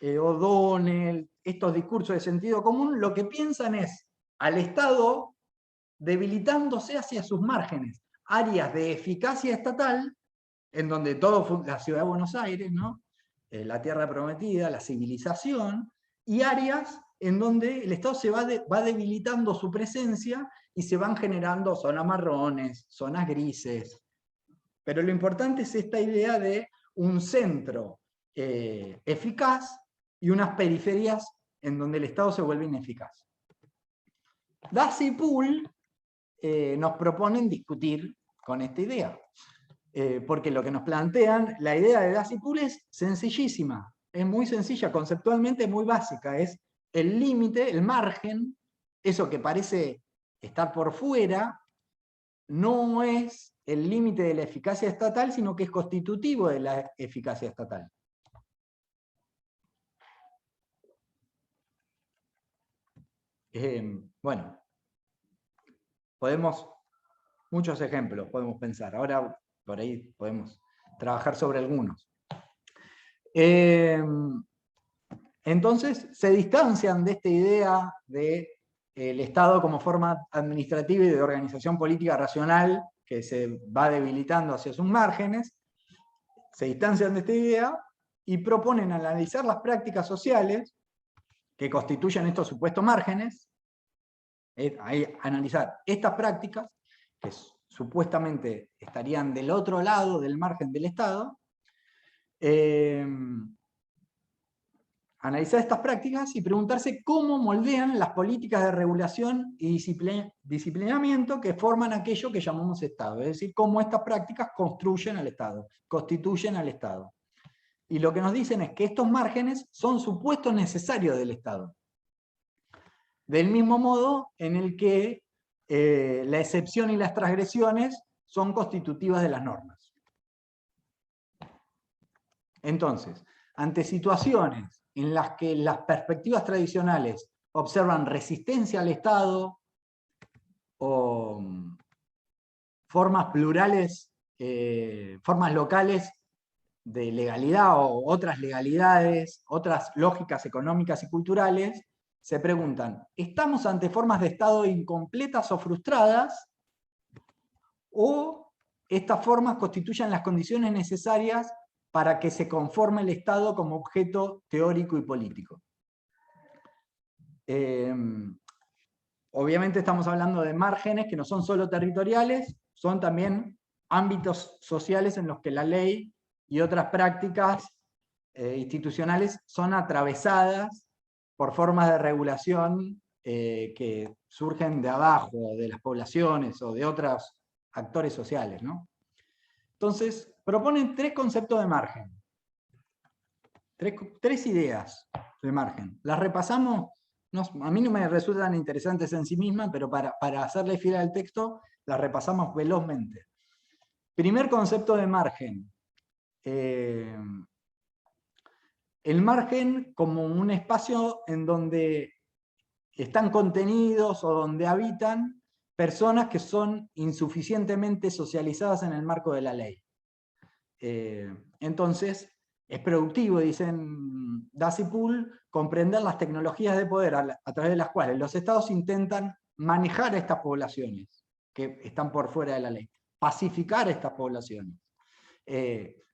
A: O'Donnell, estos discursos de sentido común, lo que piensan es al Estado debilitándose hacia sus márgenes, áreas de eficacia estatal, en donde todo, la ciudad de Buenos Aires, ¿no? La tierra prometida, la civilización, y áreas en donde el Estado se va debilitando su presencia y se van generando zonas marrones, zonas grises. Pero lo importante es esta idea de un centro eficaz y unas periferias en donde el Estado se vuelve ineficaz. Dassey y Poole nos proponen discutir con esta idea. Porque lo que nos plantean, la idea de Dassey y Poole es sencillísima, es muy sencilla, conceptualmente muy básica, es el límite, el margen, eso que parece estar por fuera, no es el límite de la eficacia estatal, sino que es constitutivo de la eficacia estatal. Bueno, muchos ejemplos podemos pensar, ahora por ahí podemos trabajar sobre algunos. Entonces, se distancian de esta idea del Estado como forma administrativa y de organización política racional que se va debilitando hacia sus márgenes, se distancian de esta idea y proponen analizar las prácticas sociales que constituyen estos supuestos márgenes, analizar estas prácticas que supuestamente estarían del otro lado del margen del Estado, analizar estas prácticas y preguntarse cómo moldean las políticas de regulación y disciplinamiento que forman aquello que llamamos Estado, es decir, cómo estas prácticas construyen al Estado, constituyen al Estado. Y lo que nos dicen es que estos márgenes son supuestos necesarios del Estado. Del mismo modo en el que la excepción y las transgresiones son constitutivas de las normas. Entonces, ante situaciones en las que las perspectivas tradicionales observan resistencia al Estado, o formas plurales, formas locales de legalidad o otras legalidades, otras lógicas económicas y culturales, se preguntan, ¿estamos ante formas de Estado incompletas o frustradas? ¿O estas formas constituyen las condiciones necesarias para que se conforme el Estado como objeto teórico y político? Obviamente estamos hablando de márgenes que no son solo territoriales, son también ámbitos sociales en los que la ley y otras prácticas institucionales son atravesadas por formas de regulación que surgen de abajo, de las poblaciones o de otros actores sociales, ¿no? Entonces, proponen 3 conceptos de margen. 3 ideas de margen. Las repasamos. No, a mí no me resultan interesantes en sí mismas, pero para hacerle fiel al texto, las repasamos velozmente. Primer concepto de margen. El margen como un espacio en donde están contenidos o donde habitan personas que son insuficientemente socializadas en el marco de la ley. Entonces, es productivo, dicen Das y Pool, comprender las tecnologías de poder a través de las cuales los estados intentan manejar a estas poblaciones que están por fuera de la ley, pacificar a estas poblaciones,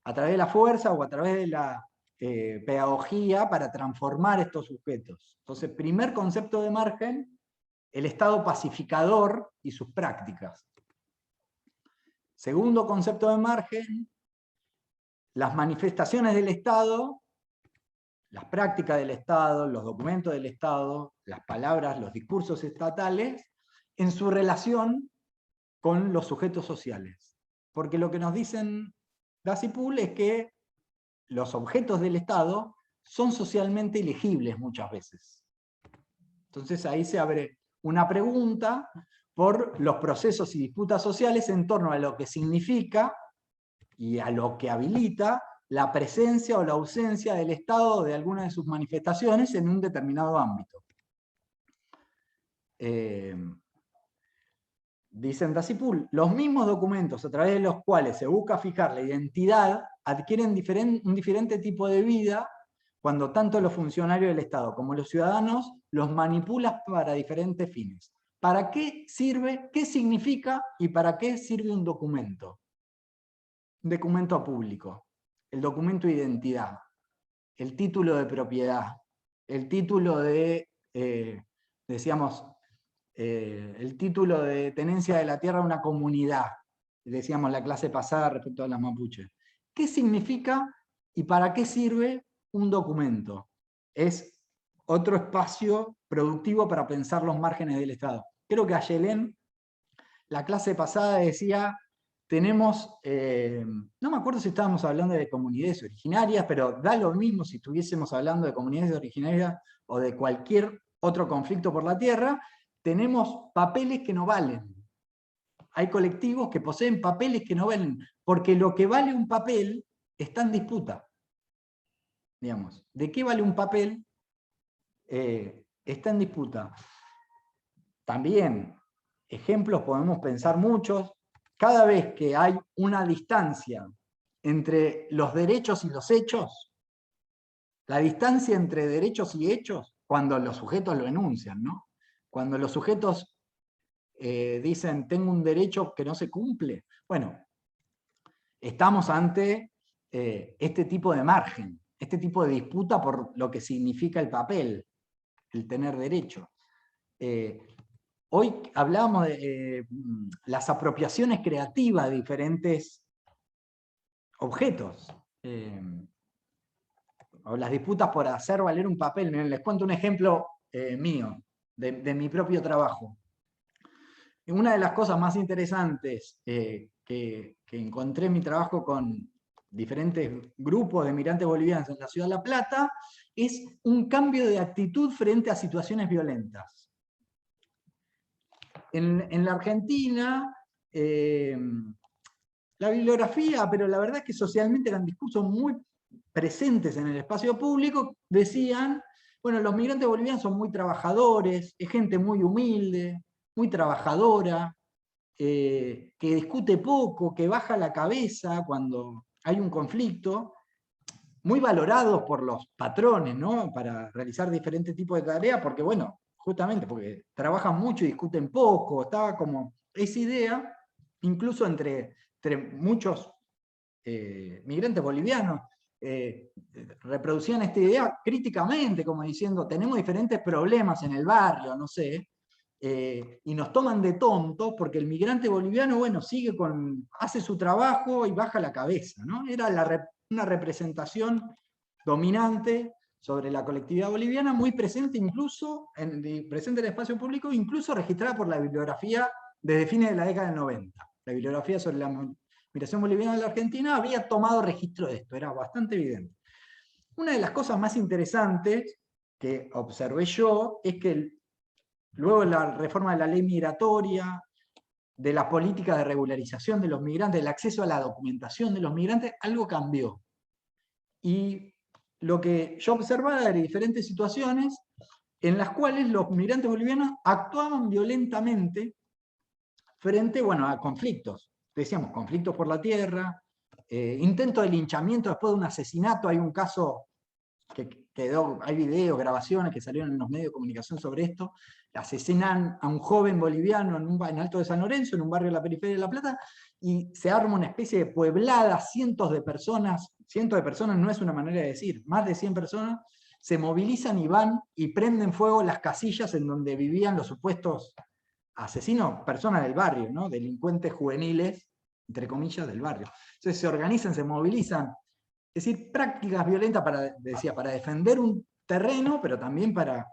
A: a través de la fuerza o a través de la pedagogía para transformar estos sujetos. Entonces, primer concepto de margen, el Estado pacificador y sus prácticas. Segundo concepto de margen, las manifestaciones del Estado, las prácticas del Estado, los documentos del Estado, las palabras, los discursos estatales, en su relación con los sujetos sociales. Porque lo que nos dicen Das y Pool es que los objetos del Estado son socialmente elegibles muchas veces. Entonces ahí se abre una pregunta por los procesos y disputas sociales en torno a lo que significa y a lo que habilita la presencia o la ausencia del Estado de alguna de sus manifestaciones en un determinado ámbito. Dicen Das y Pool, los mismos documentos a través de los cuales se busca fijar la identidad adquieren un diferente tipo de vida cuando tanto los funcionarios del Estado como los ciudadanos los manipulan para diferentes fines. ¿Para qué sirve, qué significa y para qué sirve un documento? Un documento público, el documento de identidad, el título de propiedad, el título de, decíamos, el título de tenencia de la tierra de una comunidad, decíamos la clase pasada respecto a las mapuches. ¿Qué significa y para qué sirve un documento? Es otro espacio productivo para pensar los márgenes del Estado. Creo que Ayelén, la clase pasada decía, tenemos, no me acuerdo si estábamos hablando de comunidades originarias, pero da lo mismo si estuviésemos hablando de comunidades originarias o de cualquier otro conflicto por la tierra, tenemos papeles que no valen. Hay colectivos que poseen papeles que no valen, porque lo que vale un papel está en disputa. Digamos, ¿de qué vale un papel? Está en disputa. También, ejemplos podemos pensar muchos. Cada vez que hay una distancia entre los derechos y los hechos, la distancia entre derechos y hechos, cuando los sujetos lo enuncian, ¿no? Cuando los sujetos dicen, tengo un derecho que no se cumple, bueno, estamos ante este tipo de margen, este tipo de disputa por lo que significa el papel, el tener derecho. Hoy hablábamos de las apropiaciones creativas de diferentes objetos, o las disputas por hacer valer un papel. Miren, les cuento un ejemplo mío, de mi propio trabajo. Una de las cosas más interesantes que encontré en mi trabajo con diferentes grupos de migrantes bolivianos en la ciudad de La Plata es un cambio de actitud frente a situaciones violentas. En la Argentina, la bibliografía, pero la verdad es que socialmente eran discursos muy presentes en el espacio público, decían, bueno, los migrantes bolivianos son muy trabajadores, es gente muy humilde, muy trabajadora, que discute poco, que baja la cabeza cuando hay un conflicto, muy valorados por los patrones, ¿no? Para realizar diferentes tipos de tareas, porque bueno, justamente porque trabajan mucho y discuten poco, estaba como esa idea, incluso entre muchos migrantes bolivianos, reproducían esta idea críticamente, como diciendo, tenemos diferentes problemas en el barrio, no sé, y nos toman de tontos porque el migrante boliviano, bueno, hace su trabajo y baja la cabeza, ¿no? Era una representación dominante sobre la colectividad boliviana, muy presente incluso, presente en el espacio público, incluso registrada por la bibliografía desde fines de la década del 90. La bibliografía sobre la migración boliviana de la Argentina había tomado registro de esto, era bastante evidente. Una de las cosas más interesantes que observé yo es que luego de la reforma de la ley migratoria, de las políticas de regularización de los migrantes, del acceso a la documentación de los migrantes, algo cambió. Y lo que yo observaba era diferentes situaciones en las cuales los migrantes bolivianos actuaban violentamente frente, bueno, a conflictos. Decíamos, conflictos por la tierra, intento de linchamiento después de un asesinato. Hay un caso que quedó, hay videos, grabaciones que salieron en los medios de comunicación sobre esto. Asesinan a un joven boliviano en Alto de San Lorenzo, en un barrio de la periferia de La Plata, y se arma una especie de pueblada, cientos de personas no es una manera de decir, más de 100 personas, se movilizan y van y prenden fuego las casillas en donde vivían los supuestos asesinos, personas del barrio, ¿no? Delincuentes juveniles, entre comillas, del barrio. Entonces se organizan, se movilizan, es decir, prácticas violentas para defender un terreno, pero también para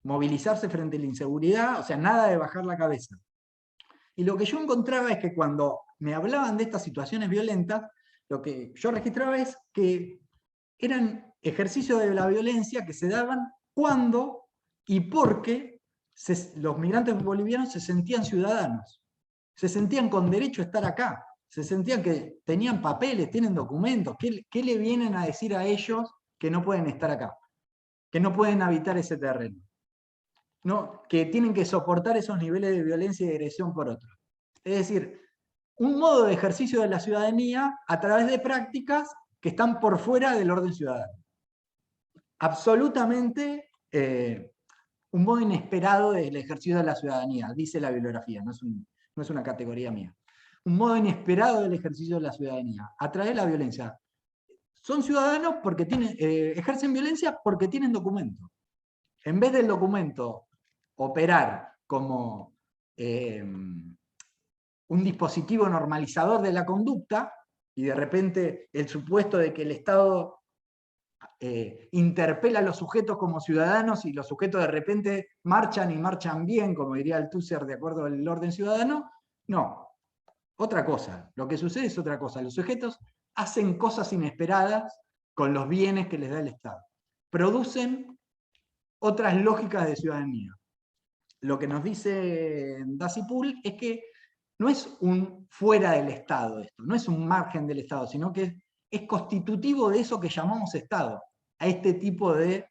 A: movilizarse frente a la inseguridad, o sea, nada de bajar la cabeza. Y lo que yo encontraba es que cuando me hablaban de estas situaciones violentas, lo que yo registraba es que eran ejercicios de la violencia que se daban cuando y porque los migrantes bolivianos se sentían ciudadanos, se sentían con derecho a estar acá, se sentían que tenían papeles, tienen documentos. ¿Qué le vienen a decir a ellos que no pueden estar acá? Que no pueden habitar ese terreno. ¿No? Que tienen que soportar esos niveles de violencia y de agresión por otros. Es decir, un modo de ejercicio de la ciudadanía a través de prácticas que están por fuera del orden ciudadano. Absolutamente un modo inesperado del ejercicio de la ciudadanía, dice la bibliografía, no es una categoría mía. Un modo inesperado del ejercicio de la ciudadanía, a través de la violencia. Son ciudadanos porque ejercen violencia porque tienen documento. En vez del documento operar como un dispositivo normalizador de la conducta, y de repente el supuesto de que el Estado interpela a los sujetos como ciudadanos y los sujetos de repente marchan y marchan bien, como diría Althusser, de acuerdo al orden ciudadano, no. Otra cosa, lo que sucede es otra cosa. Los sujetos hacen cosas inesperadas con los bienes que les da el Estado. Producen otras lógicas de ciudadanía. Lo que nos dice Dacipool es que no es un fuera del Estado esto, no es un margen del Estado, sino que es constitutivo de eso que llamamos Estado, a este tipo de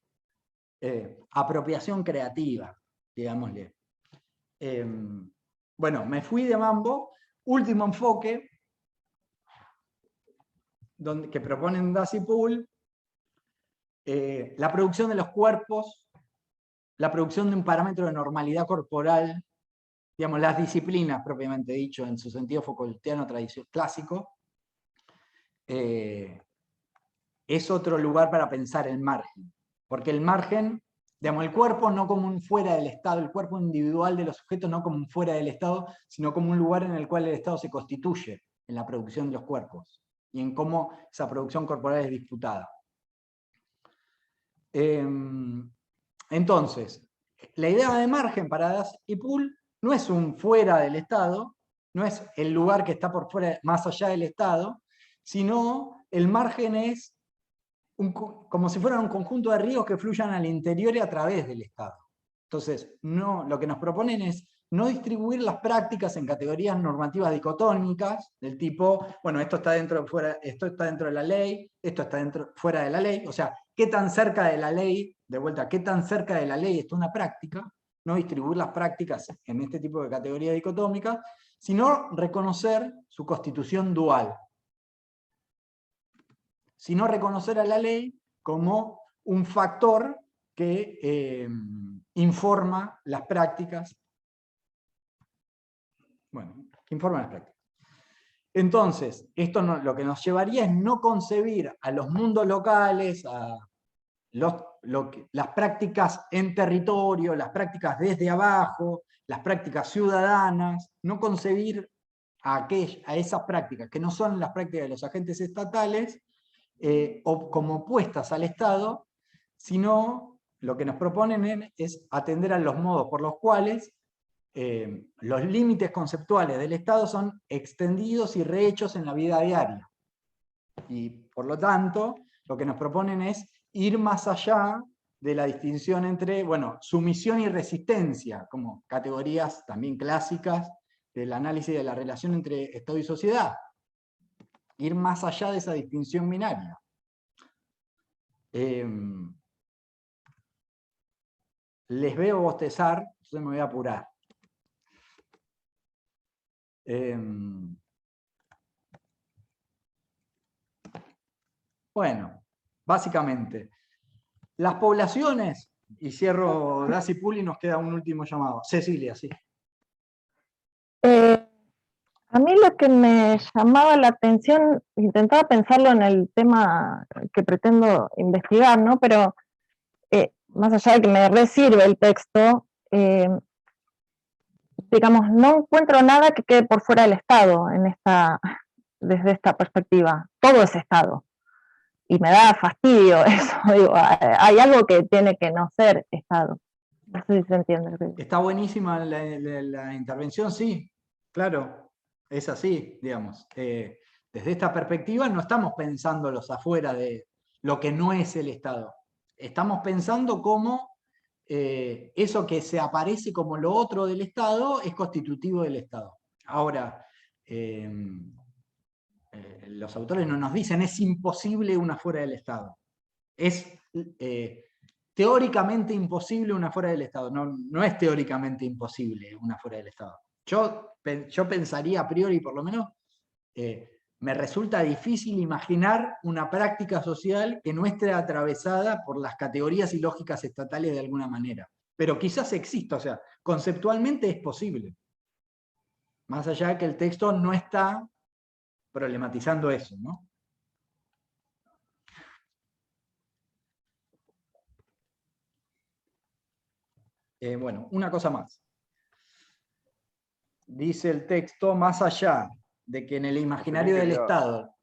A: apropiación creativa, digámosle. Bueno, me fui de mambo. Último enfoque que proponen Dacipool, la producción de los cuerpos, la producción de un parámetro de normalidad corporal, digamos, las disciplinas propiamente dicho, en su sentido Foucaultiano clásico, es otro lugar para pensar el margen. Porque el margen, digamos, el cuerpo no como un fuera del Estado, el cuerpo individual de los sujetos no como un fuera del Estado, sino como un lugar en el cual el Estado se constituye en la producción de los cuerpos, y en cómo esa producción corporal es disputada. Entonces, la idea de margen para Dacipool no es un fuera del Estado, no es el lugar que está por fuera, más allá del Estado, sino el margen es como si fueran un conjunto de ríos que fluyan al interior y a través del Estado. Entonces, lo que nos proponen es no distribuir las prácticas en categorías normativas dicotómicas, del tipo, bueno, esto está dentro de la ley, esto está fuera de la ley, o sea, qué tan cerca de la ley, de vuelta, qué tan cerca de la ley está una práctica, no distribuir las prácticas en este tipo de categoría dicotómica, sino reconocer su constitución dual. Sino reconocer a la ley como un factor que informa las prácticas. Bueno, que informa las prácticas. Entonces, esto lo que nos llevaría es no concebir a los mundos locales, a las prácticas en territorio, las prácticas desde abajo, las prácticas ciudadanas, no concebir a esas prácticas que no son las prácticas de los agentes estatales o como opuestas al Estado, sino lo que nos proponen es atender a los modos por los cuales los límites conceptuales del Estado son extendidos y rehechos en la vida diaria. Y por lo tanto, lo que nos proponen es ir más allá de la distinción entre, bueno, sumisión y resistencia, como categorías también clásicas del análisis de la relación entre Estado y sociedad. Ir más allá de esa distinción binaria. Les veo bostezar, entonces me voy a apurar. Bueno, básicamente, las poblaciones, y cierro Daci Puli, nos queda un último llamado. Cecilia, sí.
E: A mí lo que me llamaba la atención, intentaba pensarlo en el tema que pretendo investigar, ¿no? Pero más allá de que me resirve el texto, digamos, no encuentro nada que quede por fuera del Estado desde esta perspectiva. Todo es Estado. Y me da fastidio eso. Digo, hay algo que tiene que no ser Estado. No sé si se entiende.
A: Está buenísima la intervención, sí, claro, es así, digamos. Desde esta perspectiva no estamos pensando los afuera de lo que no es el Estado. Estamos pensando cómo eso que se aparece como lo otro del Estado es constitutivo del Estado. Ahora, los autores no nos dicen es imposible una fuera del Estado. Es teóricamente imposible una fuera del Estado. No es teóricamente imposible una fuera del Estado. Yo pensaría a priori, por lo menos, me resulta difícil imaginar una práctica social que no esté atravesada por las categorías y lógicas estatales de alguna manera. Pero quizás exista, o sea, conceptualmente es posible. Más allá de que el texto no está problematizando eso, ¿no? Bueno, una cosa más. Dice el texto, más allá de que en el imaginario del Estado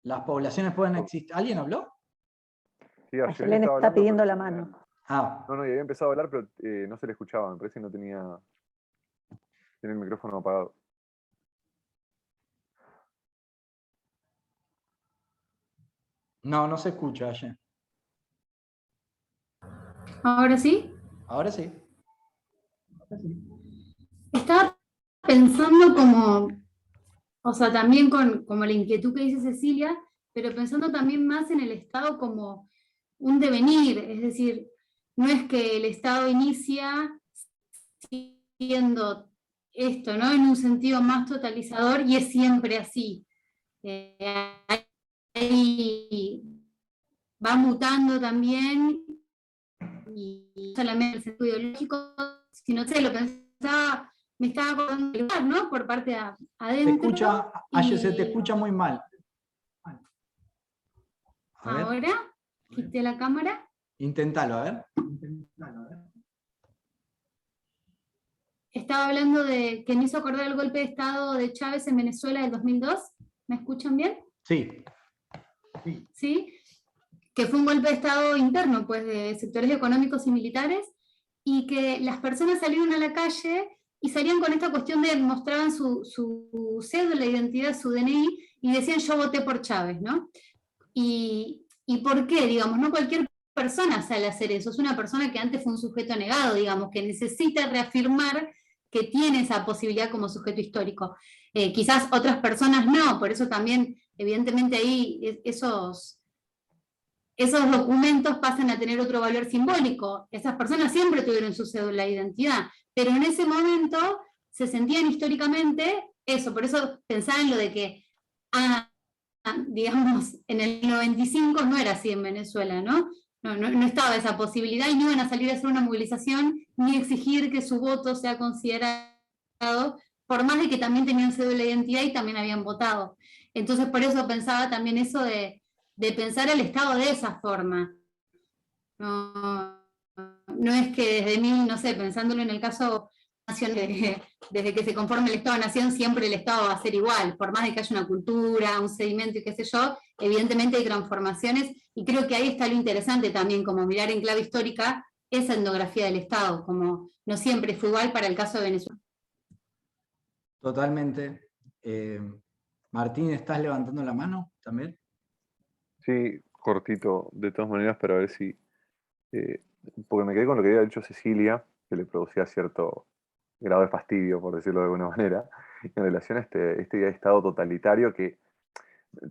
A: las poblaciones pueden existir. ¿Alguien habló?
D: Sí,
G: Ayelen está pidiendo la mano.
A: Ah.
D: No, y había empezado a hablar, pero no se le escuchaba, me parece que no tenía el micrófono apagado.
A: No se escucha, Ayelen.
H: ¿Ahora sí?
A: Ahora sí.
H: Estaba pensando o sea, también como la inquietud que dice Cecilia, pero pensando también más en el Estado como un devenir, es decir, no es que el Estado inicia siendo esto, ¿no? En un sentido más totalizador y es siempre así. Ahí va mutando también, y no solamente el sentido ideológico, sino que lo pensaba, me estaba acordando, ¿no? Por parte de adentro.
A: Se te escucha muy mal.
H: ¿Ahora? ¿Quité la cámara?
A: Inténtalo, a ver.
H: Estaba hablando de que me hizo acordar el golpe de Estado de Chávez en Venezuela del 2002. ¿Me escuchan bien?
A: Sí.
H: ¿Sí? Que fue un golpe de Estado interno, pues, de sectores económicos y militares, y que las personas salieron a la calle y salían con esta cuestión de mostraban su cédula de identidad, su DNI, y decían yo voté por Chávez, ¿no? ¿Y por qué? Digamos, no cualquier persona sale a hacer eso, es una persona que antes fue un sujeto negado, digamos, que necesita reafirmar que tiene esa posibilidad como sujeto histórico. Quizás otras personas no, por eso también, evidentemente ahí esos documentos pasan a tener otro valor simbólico. Esas personas siempre tuvieron su cédula de identidad, pero en ese momento se sentían históricamente eso, por eso pensaba en lo de que, digamos, en el 95 no era así en Venezuela, ¿no? No estaba esa posibilidad y no iban a salir a hacer una movilización ni exigir que su voto sea considerado, por más de que también tenían cédula de identidad y también habían votado. Entonces por eso pensaba también eso de pensar el Estado de esa forma. No es que desde no sé, pensándolo en el caso desde que se conforme el Estado-Nación, siempre el Estado va a ser igual, por más de que haya una cultura, un sedimento y qué sé yo, evidentemente hay transformaciones, y creo que ahí está lo interesante también, como mirar en clave histórica esa etnografía del Estado, como no siempre fue igual para el caso de Venezuela.
A: Totalmente. Martín, ¿estás levantando la mano también?
D: Sí, cortito, de todas maneras, para ver si... porque me quedé con lo que había dicho Cecilia, que le producía cierto grado de fastidio, por decirlo de alguna manera, en relación a este estado totalitario que...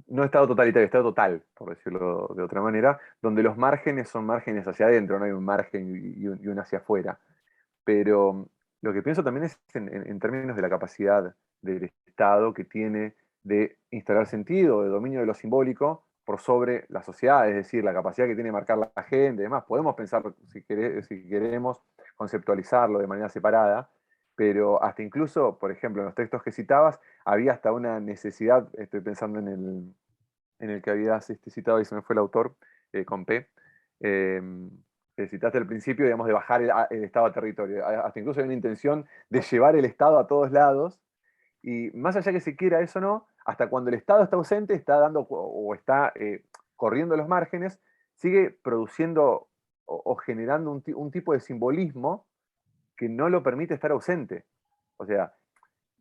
D: No estado totalitario, estado total, por decirlo de otra manera, donde los márgenes son márgenes hacia adentro, no hay un margen y un hacia afuera. Pero lo que pienso también es en términos de la capacidad del Estado que tiene de instalar sentido, de dominio de lo simbólico por sobre la sociedad, es decir, la capacidad que tiene de marcar la gente y demás. Podemos pensar, si queremos, conceptualizarlo de manera separada, pero hasta incluso, por ejemplo, en los textos que citabas, había hasta una necesidad, estoy pensando en el que habías citado y se me fue el autor, con P, que citaste al principio, digamos, de bajar el Estado a territorio. Hasta incluso hay una intención de llevar el Estado a todos lados, y más allá que se quiera eso o no, hasta cuando el Estado está ausente, está dando o está corriendo los márgenes, sigue produciendo o generando un tipo de simbolismo que no lo permite estar ausente. O sea,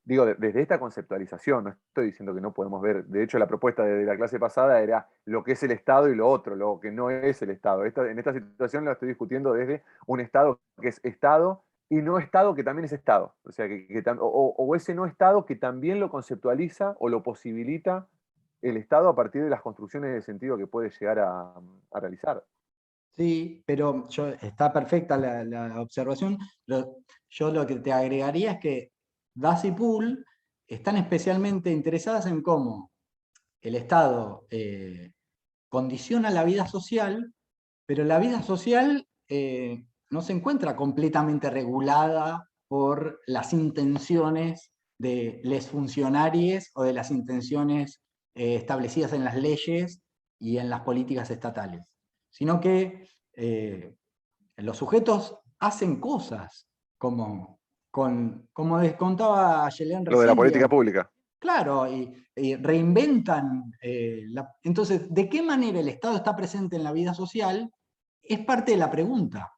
D: digo, desde esta conceptualización, no estoy diciendo que no podemos ver, de hecho la propuesta de la clase pasada era lo que es el Estado y lo otro, lo que no es el Estado. En esta situación la estoy discutiendo desde un Estado que es Estado y no Estado que también es Estado. O sea, o ese no Estado que también lo conceptualiza o lo posibilita el Estado a partir de las construcciones de sentido que puede llegar a realizar.
A: Sí, pero está perfecta la observación. Yo lo que te agregaría es que Das y Pool están especialmente interesadas en cómo el Estado condiciona la vida social, pero la vida social no se encuentra completamente regulada por las intenciones de los funcionarios o de las intenciones establecidas en las leyes y en las políticas estatales, sino que los sujetos hacen cosas, como les contaba Yelén recién.
D: Lo de la política pública.
A: Claro, y reinventan. Entonces, ¿de qué manera el Estado está presente en la vida social? Es parte de la pregunta.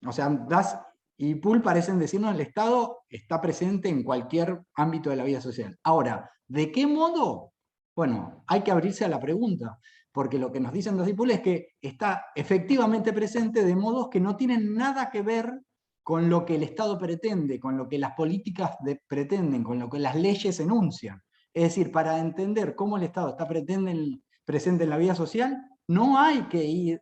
A: O sea, Das y Pool parecen decirnos que el Estado está presente en cualquier ámbito de la vida social. Ahora, ¿de qué modo? Bueno, hay que abrirse a la pregunta, porque lo que nos dicen Das y Pool es que está efectivamente presente de modos que no tienen nada que ver con lo que el Estado pretende, con lo que las políticas pretenden, con lo que las leyes enuncian. Es decir, para entender cómo el Estado está presente en la vida social, no hay que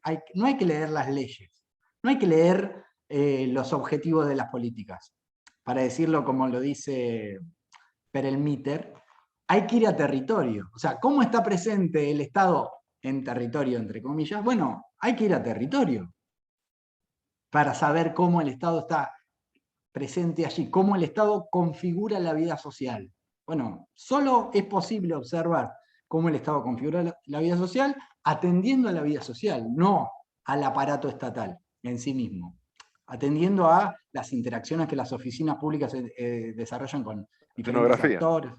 A: leer las leyes, no hay que leer los objetivos de las políticas. Para decirlo como lo dice Perelmutter, hay que ir a territorio. O sea, ¿cómo está presente el Estado en territorio, entre comillas? Bueno, hay que ir a territorio para saber cómo el Estado está presente allí, cómo el Estado configura la vida social. Bueno, solo es posible observar cómo el Estado configura la vida social atendiendo a la vida social, no al aparato estatal en sí mismo, atendiendo a las interacciones que las oficinas públicas desarrollan con diferentes actores.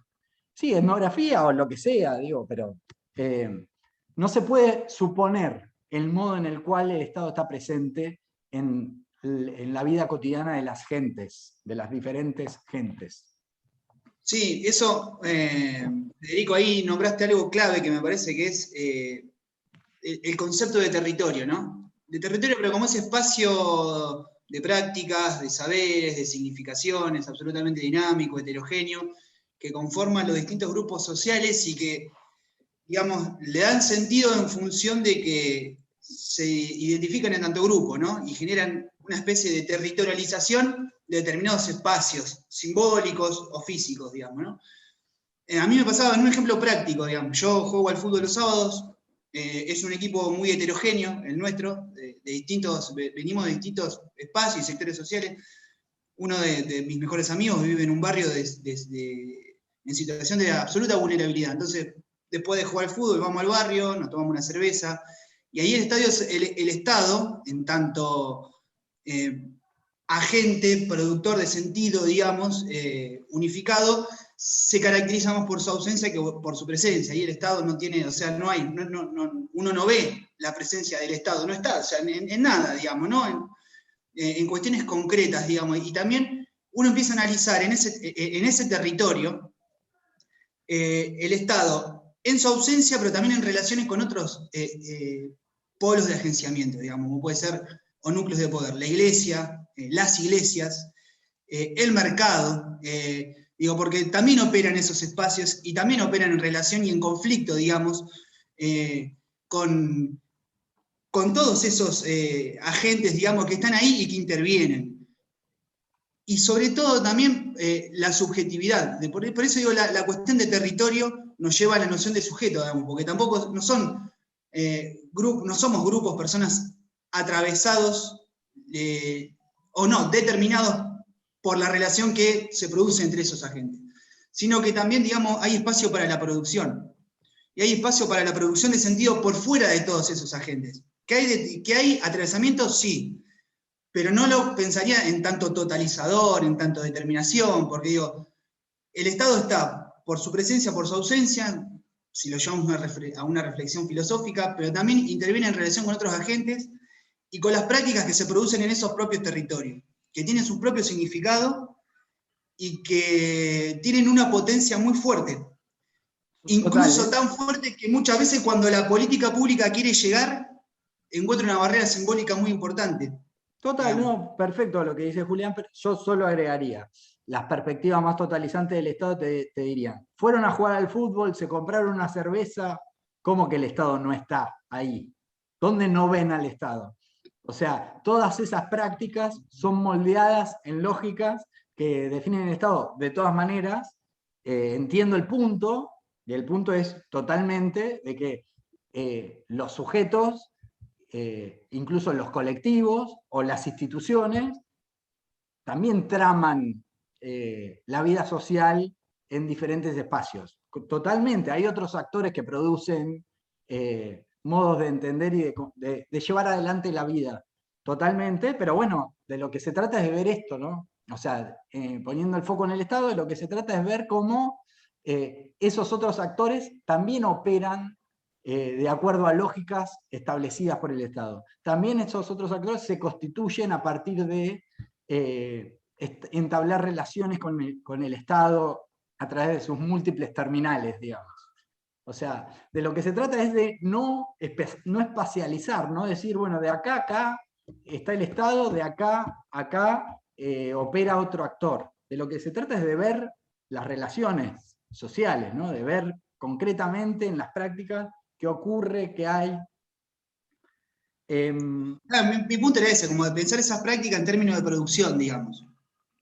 A: Sí, etnografía o lo que sea, digo, pero no se puede suponer el modo en el cual el Estado está presente en la vida cotidiana de las gentes, de las diferentes gentes.
C: Sí, eso, Federico, ahí nombraste algo clave que me parece que es el concepto de territorio, ¿no? De territorio, pero como ese espacio de prácticas, de saberes, de significaciones, absolutamente dinámico, heterogéneo, que conforman los distintos grupos sociales y que, digamos, le dan sentido en función de que se identifican en tanto grupo, ¿no? Y generan una especie de territorialización de determinados espacios simbólicos o físicos, digamos, ¿no? A mí me pasaba, en un ejemplo práctico, digamos, yo juego al fútbol los sábados, es un equipo muy heterogéneo, el nuestro, venimos de distintos espacios y sectores sociales. Uno de mis mejores amigos vive en un barrio en situación de absoluta vulnerabilidad. Entonces, después de jugar al fútbol, vamos al barrio, nos tomamos una cerveza, y ahí el Estado, en tanto agente, productor de sentido, digamos, unificado, se caracteriza más por su ausencia que por su presencia. Y el Estado no tiene, o sea, uno no ve la presencia del Estado, no está, o sea, en nada, digamos, ¿no? En cuestiones concretas, digamos. Y también uno empieza a analizar en ese territorio el Estado en su ausencia, pero también en relaciones con otros polos de agenciamiento, digamos, como puede ser, o núcleos de poder, la iglesia, las iglesias, el mercado, digo, porque también operan esos espacios y también operan en relación y en conflicto, digamos, con todos esos agentes, digamos, que están ahí y que intervienen. Y sobre todo también la subjetividad. Por eso digo, la cuestión de territorio nos lleva a la noción de sujeto, digamos, porque tampoco no somos grupos, personas atravesados o no, determinados por la relación que se produce entre esos agentes, sino que también, digamos, hay espacio para la producción. Y hay espacio para la producción de sentido por fuera de todos esos agentes. ¿Que hay atravesamiento? Sí, pero no lo pensaría en tanto totalizador, en tanto determinación, porque digo, el Estado está por su presencia, por su ausencia, si lo llevamos a una reflexión filosófica, pero también interviene en relación con otros agentes y con las prácticas que se producen en esos propios territorios, que tienen su propio significado y que tienen una potencia muy fuerte. Incluso tan fuerte que muchas veces cuando la política pública quiere llegar, encuentra una barrera simbólica muy importante.
A: Total, no, perfecto lo que dice Julián, pero yo solo agregaría, las perspectivas más totalizantes del Estado te dirían, fueron a jugar al fútbol, se compraron una cerveza, ¿cómo que el Estado no está ahí? ¿Dónde no ven al Estado? O sea, todas esas prácticas son moldeadas en lógicas que definen el Estado. De todas maneras, entiendo el punto, y el punto es totalmente de que los sujetos, incluso los colectivos o las instituciones, también traman la vida social en diferentes espacios. Totalmente, hay otros actores que producen modos de entender y de llevar adelante la vida. Totalmente, pero bueno, de lo que se trata es de ver esto, ¿no? O sea, poniendo el foco en el Estado, de lo que se trata es ver cómo esos otros actores también operan de acuerdo a lógicas establecidas por el Estado. También esos otros actores se constituyen a partir de entablar relaciones con el Estado a través de sus múltiples terminales, digamos. O sea, de lo que se trata es de no espacializar, no decir, bueno, de acá a acá está el Estado, de acá a acá opera otro actor. De lo que se trata es de ver las relaciones sociales, ¿no? De ver concretamente en las prácticas qué ocurre, qué hay.
C: Mi punto era ese, como de pensar esas prácticas en términos de producción, digamos.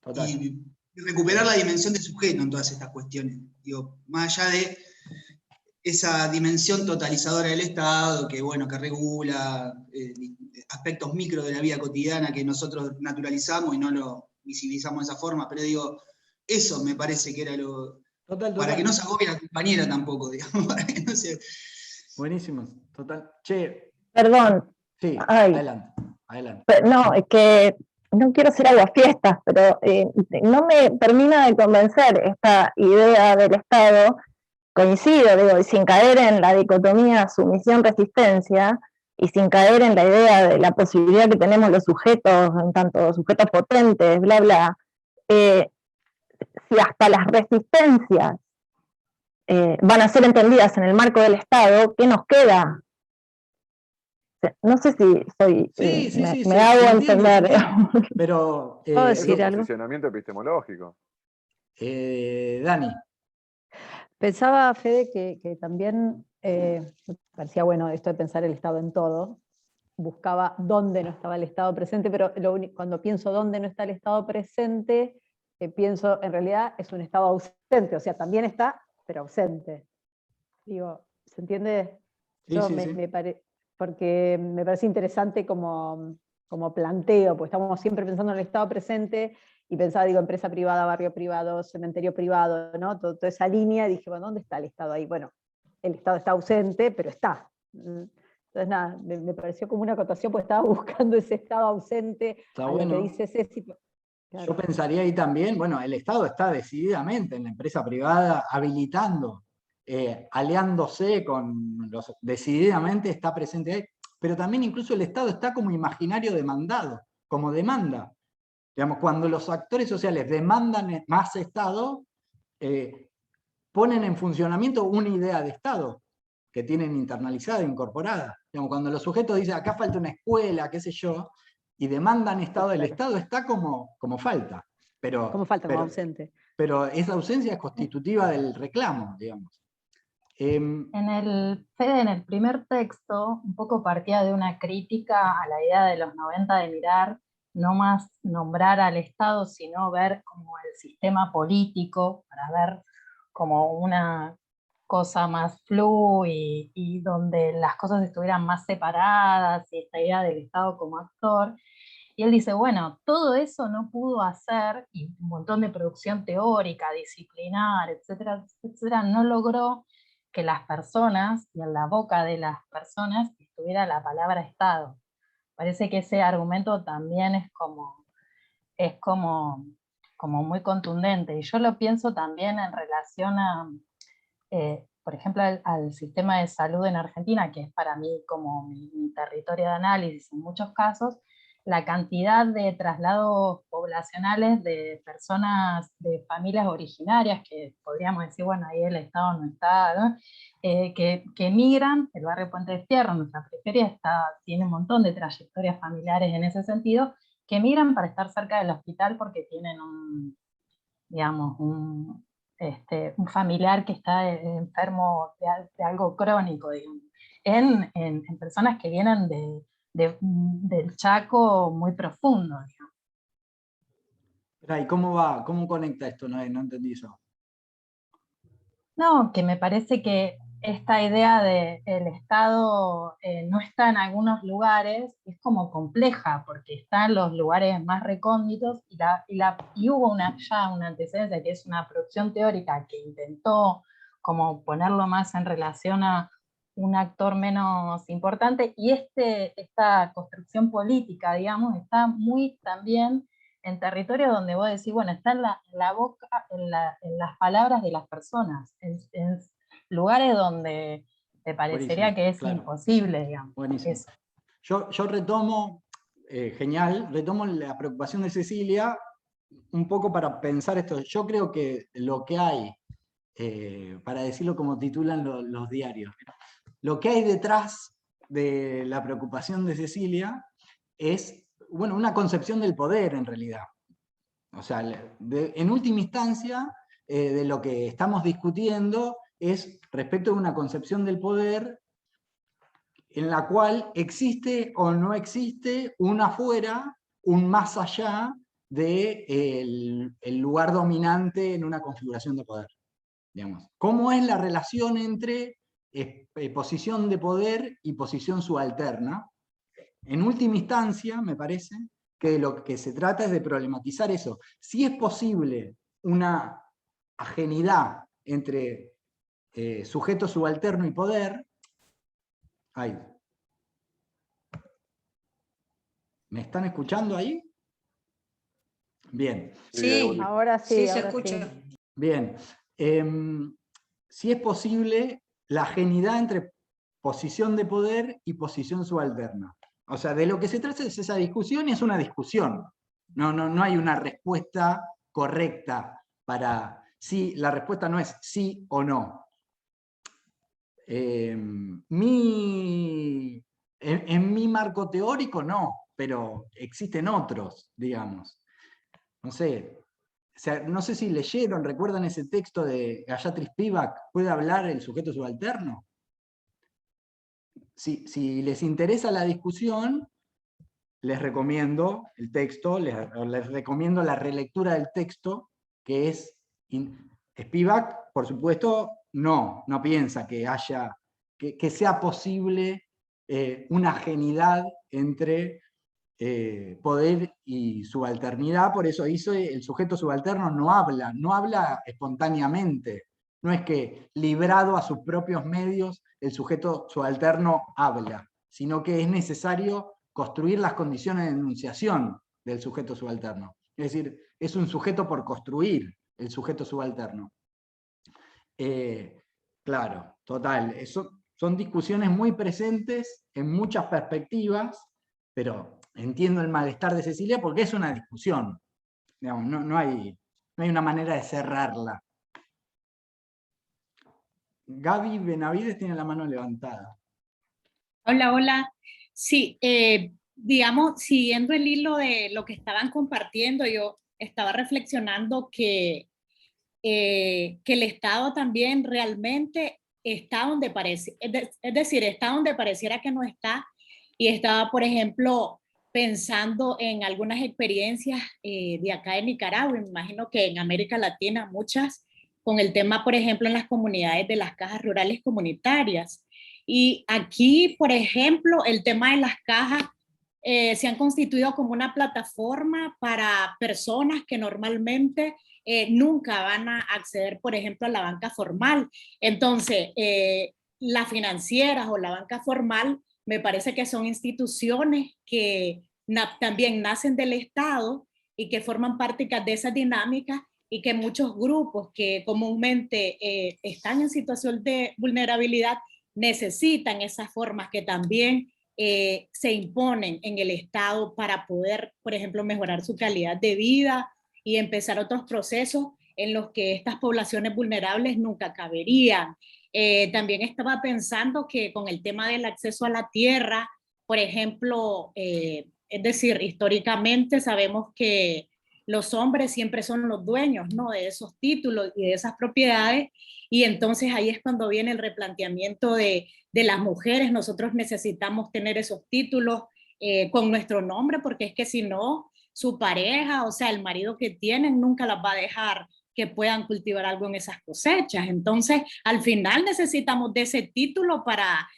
A: Total.
C: Y recuperar la dimensión de sujeto en todas estas cuestiones. Digo, más allá de esa dimensión totalizadora del Estado, que bueno, que regula aspectos micro de la vida cotidiana que nosotros naturalizamos y no lo visibilizamos de esa forma, pero digo, eso me parece que era lo...
A: Total.
C: Para que no se agobie la compañera tampoco, digamos, para que no se...
A: Buenísimo, total. Che.
E: Perdón.
A: Sí,
E: Ay.
A: adelante.
E: No, es que no quiero ser aguafiestas, pero no me termina de convencer esta idea del Estado. Coincido, digo, y sin caer en la dicotomía sumisión-resistencia, y sin caer en la idea de la posibilidad que tenemos los sujetos, en tanto sujetos potentes, bla, bla, si hasta las resistencias van a ser entendidas en el marco del Estado, ¿qué nos queda? No sé si soy, me hago entender.
A: Pero,
G: ¿puedo decir
D: es un
G: algo?
D: posicionamiento epistemológico.
A: Dani.
G: Pensaba, Fede, que también me parecía bueno esto de pensar el Estado en todo, buscaba dónde no estaba el Estado presente, pero cuando pienso dónde no está el Estado presente, pienso en realidad es un Estado ausente, o sea, también está, pero ausente. Digo, ¿se entiende?
A: Sí,
G: Yo
A: sí,
G: porque me parece interesante como planteo, porque estamos siempre pensando en el Estado presente, y pensaba, digo, empresa privada, barrio privado, cementerio privado, ¿no? Toda esa línea, y dije, bueno, ¿dónde está el Estado ahí? Bueno, el Estado está ausente, pero está. Entonces, nada, me pareció como una acotación, porque estaba buscando ese Estado ausente,
A: está
G: a
A: bueno.
G: lo que dice Ceci. Claro.
A: Yo pensaría ahí también, bueno, el Estado está decididamente en la empresa privada habilitando, aliándose con los, decididamente está presente ahí, pero también incluso el Estado está como imaginario demandado, como demanda. Digamos, cuando los actores sociales demandan más Estado, ponen en funcionamiento una idea de Estado que tienen internalizada, incorporada. Digamos, cuando los sujetos dicen, acá falta una escuela, qué sé yo, y demandan Estado, el Estado está como falta.
G: Como falta, como ausente.
A: Pero esa ausencia es constitutiva del reclamo, digamos.
I: Fede, en el primer texto, un poco partía de una crítica a la idea de los 90 de mirar, no más nombrar al Estado, sino ver como el sistema político, para ver como una cosa más flu y donde las cosas estuvieran más separadas, y esta idea del Estado como actor. Y él dice, bueno, todo eso no pudo hacer, y un montón de producción teórica, disciplinar, etcétera, etcétera, no logró que las personas, y en la boca de las personas, estuviera la palabra Estado. Parece que ese argumento también es como muy contundente. Y yo lo pienso también en relación a, por ejemplo, al sistema de salud en Argentina, que es para mí como mi territorio de análisis en muchos casos, la cantidad de traslados poblacionales de personas de familias originarias, que podríamos decir, bueno, ahí el Estado no está, ¿no? Que emigran. El barrio Puente de Fierro, nuestra periferia, tiene un montón de trayectorias familiares en ese sentido, que emigran para estar cerca del hospital porque tienen un familiar que está enfermo de algo crónico, digamos. En personas que vienen del Chaco muy profundo, digamos.
A: ¿Y cómo conecta esto? No entendí eso.
I: No, que me parece que esta idea del Estado no está en algunos lugares, es como compleja, porque está en los lugares más recónditos, y hubo ya una antecedencia, que es una producción teórica que intentó como ponerlo más en relación a un actor menos importante, y esta construcción política, digamos, está muy también en territorio donde vos decís, bueno, está en la boca, en las palabras de las personas, en lugares donde te parecería
A: Buenísimo,
I: que es
A: claro.
I: imposible, digamos.
A: Buenísimo.
I: Eso.
A: Yo retomo, retomo la preocupación de Cecilia un poco para pensar esto. Yo creo que lo que hay, para decirlo como titulan los diarios, lo que hay detrás de la preocupación de Cecilia es, bueno, una concepción del poder en realidad. O sea, en última instancia, de lo que estamos discutiendo es respecto de una concepción del poder en la cual existe o no existe un afuera, un más allá del lugar dominante en una configuración de poder. Digamos. ¿Cómo es la relación entre posición de poder y posición subalterna? En última instancia, me parece que lo que se trata es de problematizar eso. Si es posible una ajenidad entre sujeto subalterno y poder, ahí. ¿Me están escuchando ahí? Bien.
F: Sí,
G: ahora sí,
F: se
G: ahora
F: escucha.
G: Sí.
A: Bien. Si es posible la ajenidad entre posición de poder y posición subalterna. O sea, de lo que se trata es esa discusión, y es una discusión. No hay una respuesta correcta para sí, la respuesta no es sí o no. En mi marco teórico no, pero existen otros, digamos. No sé, o sea, no sé si leyeron, recuerdan ese texto de Gayatri Spivak, ¿puede hablar el sujeto subalterno? si les interesa la discusión, les recomiendo el texto, les recomiendo la relectura del texto, que es Spivak, por supuesto, no piensa que sea posible una ajenidad entre poder y subalternidad, por eso el sujeto subalterno no habla espontáneamente, no es que librado a sus propios medios el sujeto subalterno habla, sino que es necesario construir las condiciones de enunciación del sujeto subalterno. Es decir, es un sujeto por construir el sujeto subalterno. Claro, total, son discusiones muy presentes en muchas perspectivas, pero entiendo el malestar de Cecilia porque es una discusión. Digamos, no hay una manera de cerrarla. Gaby Benavides tiene la mano levantada.
J: Hola, hola. Sí, digamos, siguiendo el hilo de lo que estaban compartiendo, yo estaba reflexionando que el Estado también realmente está donde parece, es decir, está donde pareciera que no está, y estaba, por ejemplo, pensando en algunas experiencias de acá de Nicaragua, me imagino que en América Latina muchas, con el tema, por ejemplo, en las comunidades de las cajas rurales comunitarias. Y aquí, por ejemplo, el tema de las cajas se han constituido como una plataforma para personas que normalmente nunca van a acceder, por ejemplo, a la banca formal. Entonces, las financieras o la banca formal me parece que son instituciones que también nacen del Estado y que forman parte de esas dinámicas, y que muchos grupos que comúnmente están en situación de vulnerabilidad necesitan esas formas que también se imponen en el Estado para poder, por ejemplo, mejorar su calidad de vida y empezar otros procesos en los que estas poblaciones vulnerables nunca caberían. También estaba pensando que con el tema del acceso a la tierra, por ejemplo, es decir, históricamente sabemos que los hombres siempre son los dueños, ¿no?, de esos títulos y de esas propiedades, y entonces ahí es cuando viene el replanteamiento de las mujeres. Nosotros necesitamos tener esos títulos con nuestro nombre, porque es que si no, su pareja, o sea, el marido que tienen, nunca las va a dejar que puedan cultivar algo en esas cosechas. Entonces, al final necesitamos de ese título para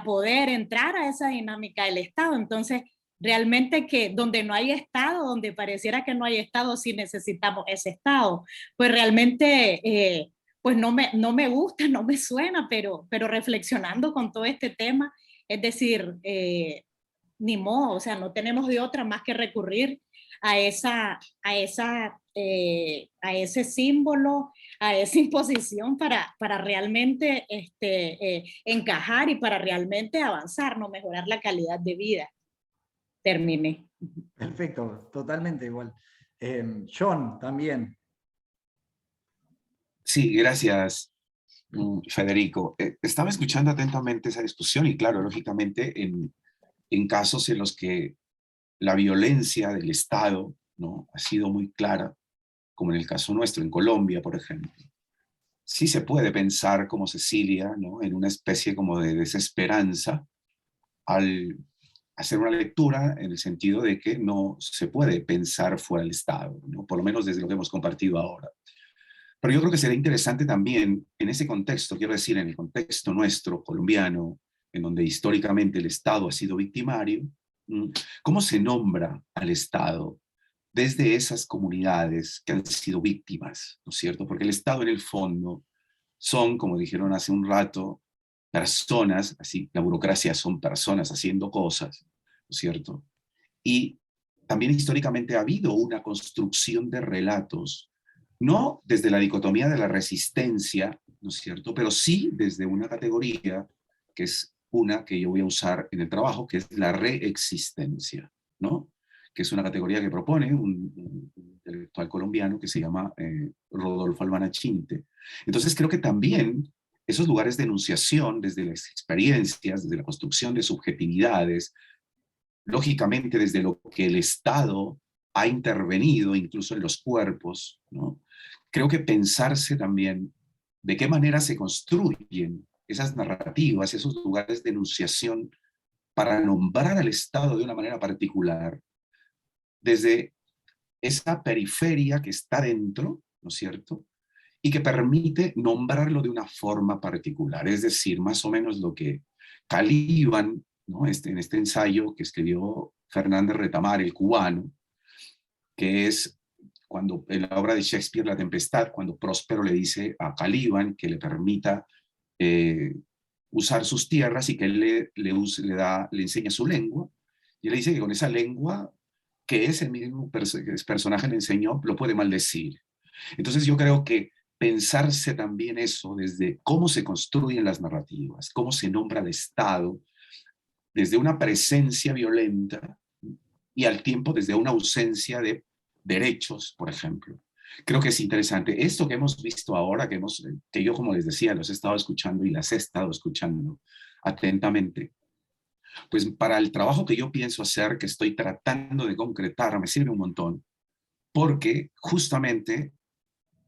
J: poder entrar a esa dinámica del Estado. Entonces, realmente que donde no hay Estado, donde pareciera que no hay Estado, sí necesitamos ese Estado. Pues realmente, pues no me gusta, no me suena, pero reflexionando con todo este tema, es decir, ni modo, o sea, no tenemos de otra más que recurrir a ese símbolo, a esa imposición para realmente encajar y para realmente avanzar, no mejorar la calidad de vida. Terminé.
A: Perfecto, totalmente igual. John, también.
K: Sí, gracias, Federico. Estaba escuchando atentamente esa discusión y claro, lógicamente en casos en los que la violencia del Estado, ¿no?, ha sido muy clara, como en el caso nuestro, en Colombia, por ejemplo, sí se puede pensar como Cecilia, ¿no?, en una especie como de desesperanza al hacer una lectura en el sentido de que no se puede pensar fuera del Estado, ¿no?, por lo menos desde lo que hemos compartido ahora. Pero yo creo que sería interesante también, en ese contexto, quiero decir, en el contexto nuestro, colombiano, en donde históricamente el Estado ha sido victimario, ¿cómo se nombra al Estado desde esas comunidades que han sido víctimas, ¿no es cierto? Porque el Estado en el fondo son, como dijeron hace un rato, personas, así, la burocracia son personas haciendo cosas, ¿no es cierto? Y también históricamente ha habido una construcción de relatos, no desde la dicotomía de la resistencia, ¿no es cierto?, pero sí desde una categoría que es una que yo voy a usar en el trabajo, que es la reexistencia, ¿no?, que es una categoría que propone un intelectual colombiano que se llama Rodolfo Albanachinte. Entonces creo que también esos lugares de enunciación, desde las experiencias, desde la construcción de subjetividades, lógicamente desde lo que el Estado ha intervenido incluso en los cuerpos, ¿no?, creo que pensarse también de qué manera se construyen esas narrativas, esos lugares de enunciación para nombrar al Estado de una manera particular, desde esa periferia que está dentro, ¿no es cierto?, y que permite nombrarlo de una forma particular. Es decir, más o menos lo que Caliban, ¿no?, en este ensayo que escribió Fernández Retamar, el cubano, que es cuando en la obra de Shakespeare, La Tempestad, cuando Próspero le dice a Caliban que le permita usar sus tierras y que él le enseña su lengua, y él le dice que con esa lengua que ese mismo personaje le enseñó, lo puede maldecir. Entonces yo creo que pensarse también eso desde cómo se construyen las narrativas, cómo se nombra al Estado, desde una presencia violenta y al tiempo desde una ausencia de derechos, por ejemplo. Creo que es interesante. Esto que hemos visto ahora, que yo, como les decía, los he estado escuchando y las he estado escuchando atentamente, pues para el trabajo que yo pienso hacer, que estoy tratando de concretar, me sirve un montón, porque justamente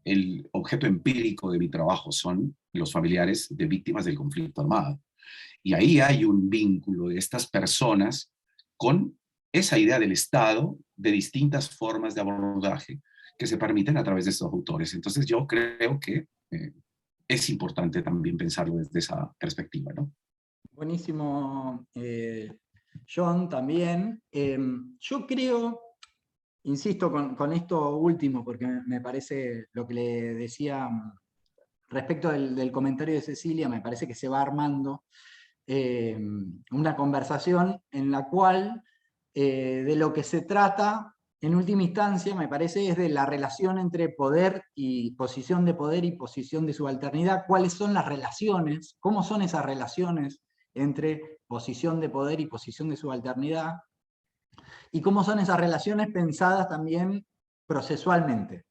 K: el objeto empírico de mi trabajo son los familiares de víctimas del conflicto armado. Y ahí hay un vínculo de estas personas con esa idea del Estado, de distintas formas de abordaje que se permiten a través de estos autores. Entonces yo creo que es importante también pensarlo desde esa perspectiva, ¿no?
A: Buenísimo, John, también. Yo creo, insisto con esto último, porque me parece lo que le decía respecto del comentario de Cecilia, me parece que se va armando una conversación en la cual de lo que se trata, en última instancia, me parece, es de la relación entre poder y posición de poder y posición de subalternidad. ¿Cuáles son las relaciones? ¿Cómo son esas relaciones entre posición de poder y posición de subalternidad? ¿Y cómo son esas relaciones pensadas también procesualmente?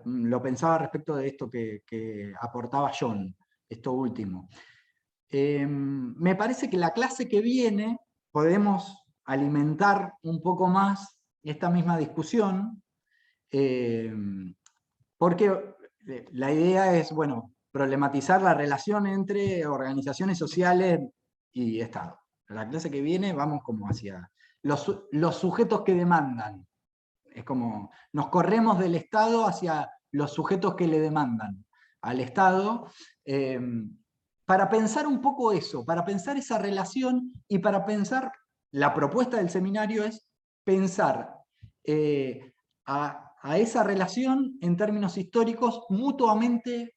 A: Lo pensaba respecto de esto que aportaba John, esto último. Me parece que la clase que viene podemos alimentar un poco más esta misma discusión, porque la idea es, bueno, problematizar la relación entre organizaciones sociales y Estado. La clase que viene vamos como hacia los sujetos que demandan. Es como, nos corremos del Estado hacia los sujetos que le demandan al Estado, para pensar un poco eso, para pensar esa relación y para pensar, la propuesta del seminario es pensar a esa relación en términos históricos mutuamente,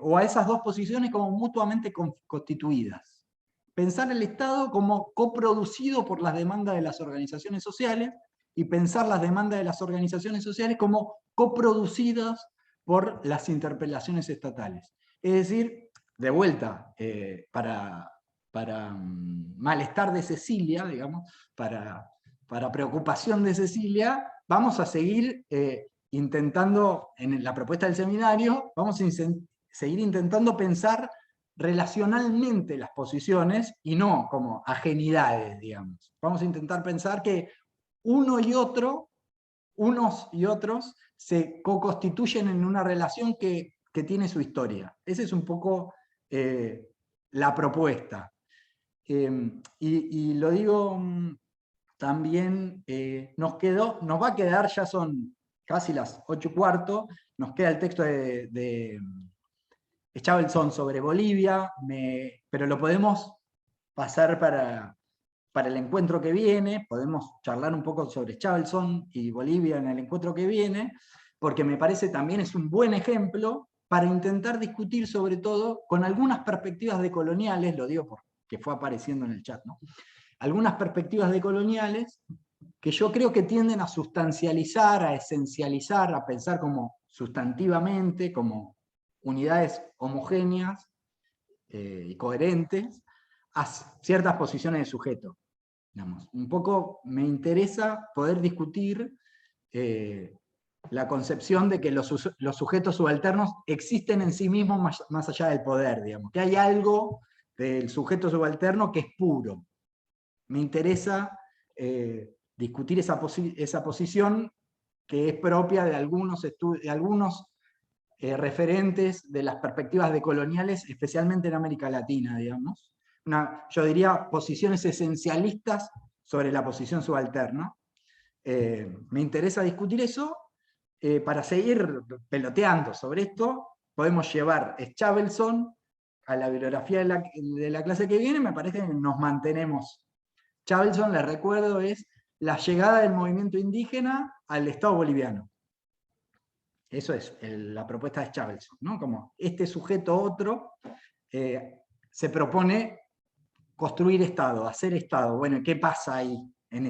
A: o a esas dos posiciones como mutuamente constituidas. Pensar el Estado como coproducido por las demandas de las organizaciones sociales y pensar las demandas de las organizaciones sociales como coproducidas por las interpelaciones estatales. Es decir, de vuelta, para malestar de Cecilia, digamos, para preocupación de Cecilia, vamos a seguir intentando, en la propuesta del seminario, vamos a seguir intentando pensar relacionalmente las posiciones y no como ajenidades, digamos. Vamos a intentar pensar que unos y otros se co-constituyen en una relación que tiene su historia. Esa es un poco la propuesta. Y lo digo también, nos va a quedar, ya son casi las 8:15, nos queda el texto de Schavelson sobre Bolivia, pero lo podemos pasar para el encuentro que viene, podemos charlar un poco sobre Schavelson y Bolivia en el encuentro que viene, porque me parece también es un buen ejemplo para intentar discutir sobre todo con algunas perspectivas decoloniales, lo digo porque fue apareciendo en el chat, ¿no? Algunas perspectivas decoloniales que yo creo que tienden a sustancializar, a esencializar, a pensar como sustantivamente, como unidades homogéneas y coherentes, a ciertas posiciones de sujeto. Digamos. Un poco me interesa poder discutir la concepción de que los sujetos subalternos existen en sí mismos más allá del poder, digamos, que hay algo del sujeto subalterno que es puro. Me interesa discutir esa posición que es propia de algunos referentes de las perspectivas decoloniales, especialmente en América Latina, digamos. Yo diría posiciones esencialistas sobre la posición subalterna. Me interesa discutir eso. Para seguir peloteando sobre esto, podemos llevar Schavelson a la bibliografía de la clase que viene. Me parece que nos mantenemos. Schavelson, les recuerdo, es la llegada del movimiento indígena al Estado boliviano. Eso es la propuesta de Schavelson, ¿no? Como este sujeto otro se propone construir Estado, hacer Estado. Bueno, ¿qué pasa ahí en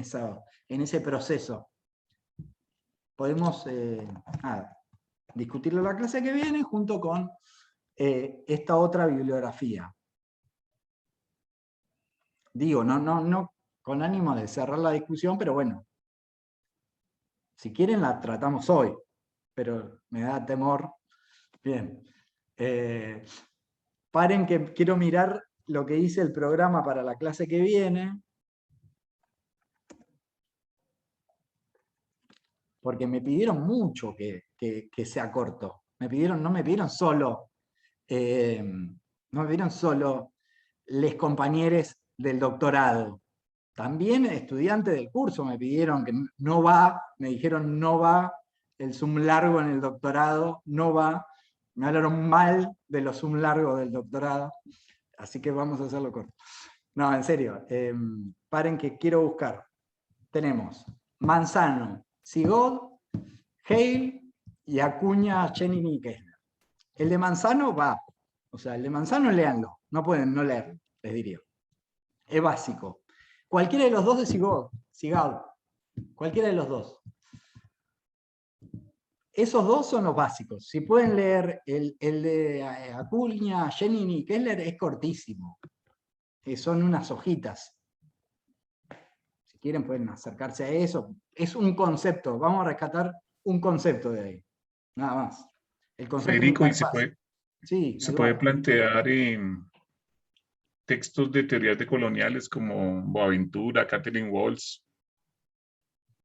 A: ese proceso? Podemos discutirlo en la clase que viene junto con esta otra bibliografía. Digo, no con ánimo de cerrar la discusión, pero bueno, si quieren la tratamos hoy, pero me da temor. Bien. Paren que quiero mirar lo que dice el programa para la clase que viene. Porque me pidieron mucho que sea corto. No me pidieron solo les compañeros del doctorado. También estudiantes del curso me pidieron que me dijeron no va el Zoom largo en el doctorado, no va. Me hablaron mal de los Zoom largos del doctorado, así que vamos a hacerlo corto. No, en serio, paren que quiero buscar. Tenemos Manzano, Sigod, Hale y Acuña, Chenin y Kessler. El de Manzano va. O sea, el de Manzano léanlo. No pueden no leer, les diría. Es básico. Cualquiera de los dos de Sigod. Cualquiera de los dos. Esos dos son los básicos. Si pueden leer el de Acuña, Chenin y Kessler, es cortísimo. Son unas hojitas. Si quieren pueden acercarse a eso. Es un concepto. Vamos a rescatar un concepto de ahí. Nada más. El concepto
B: Federico, ¿y se puede plantear textos de teorías decoloniales como Boaventura, Catherine Walsh,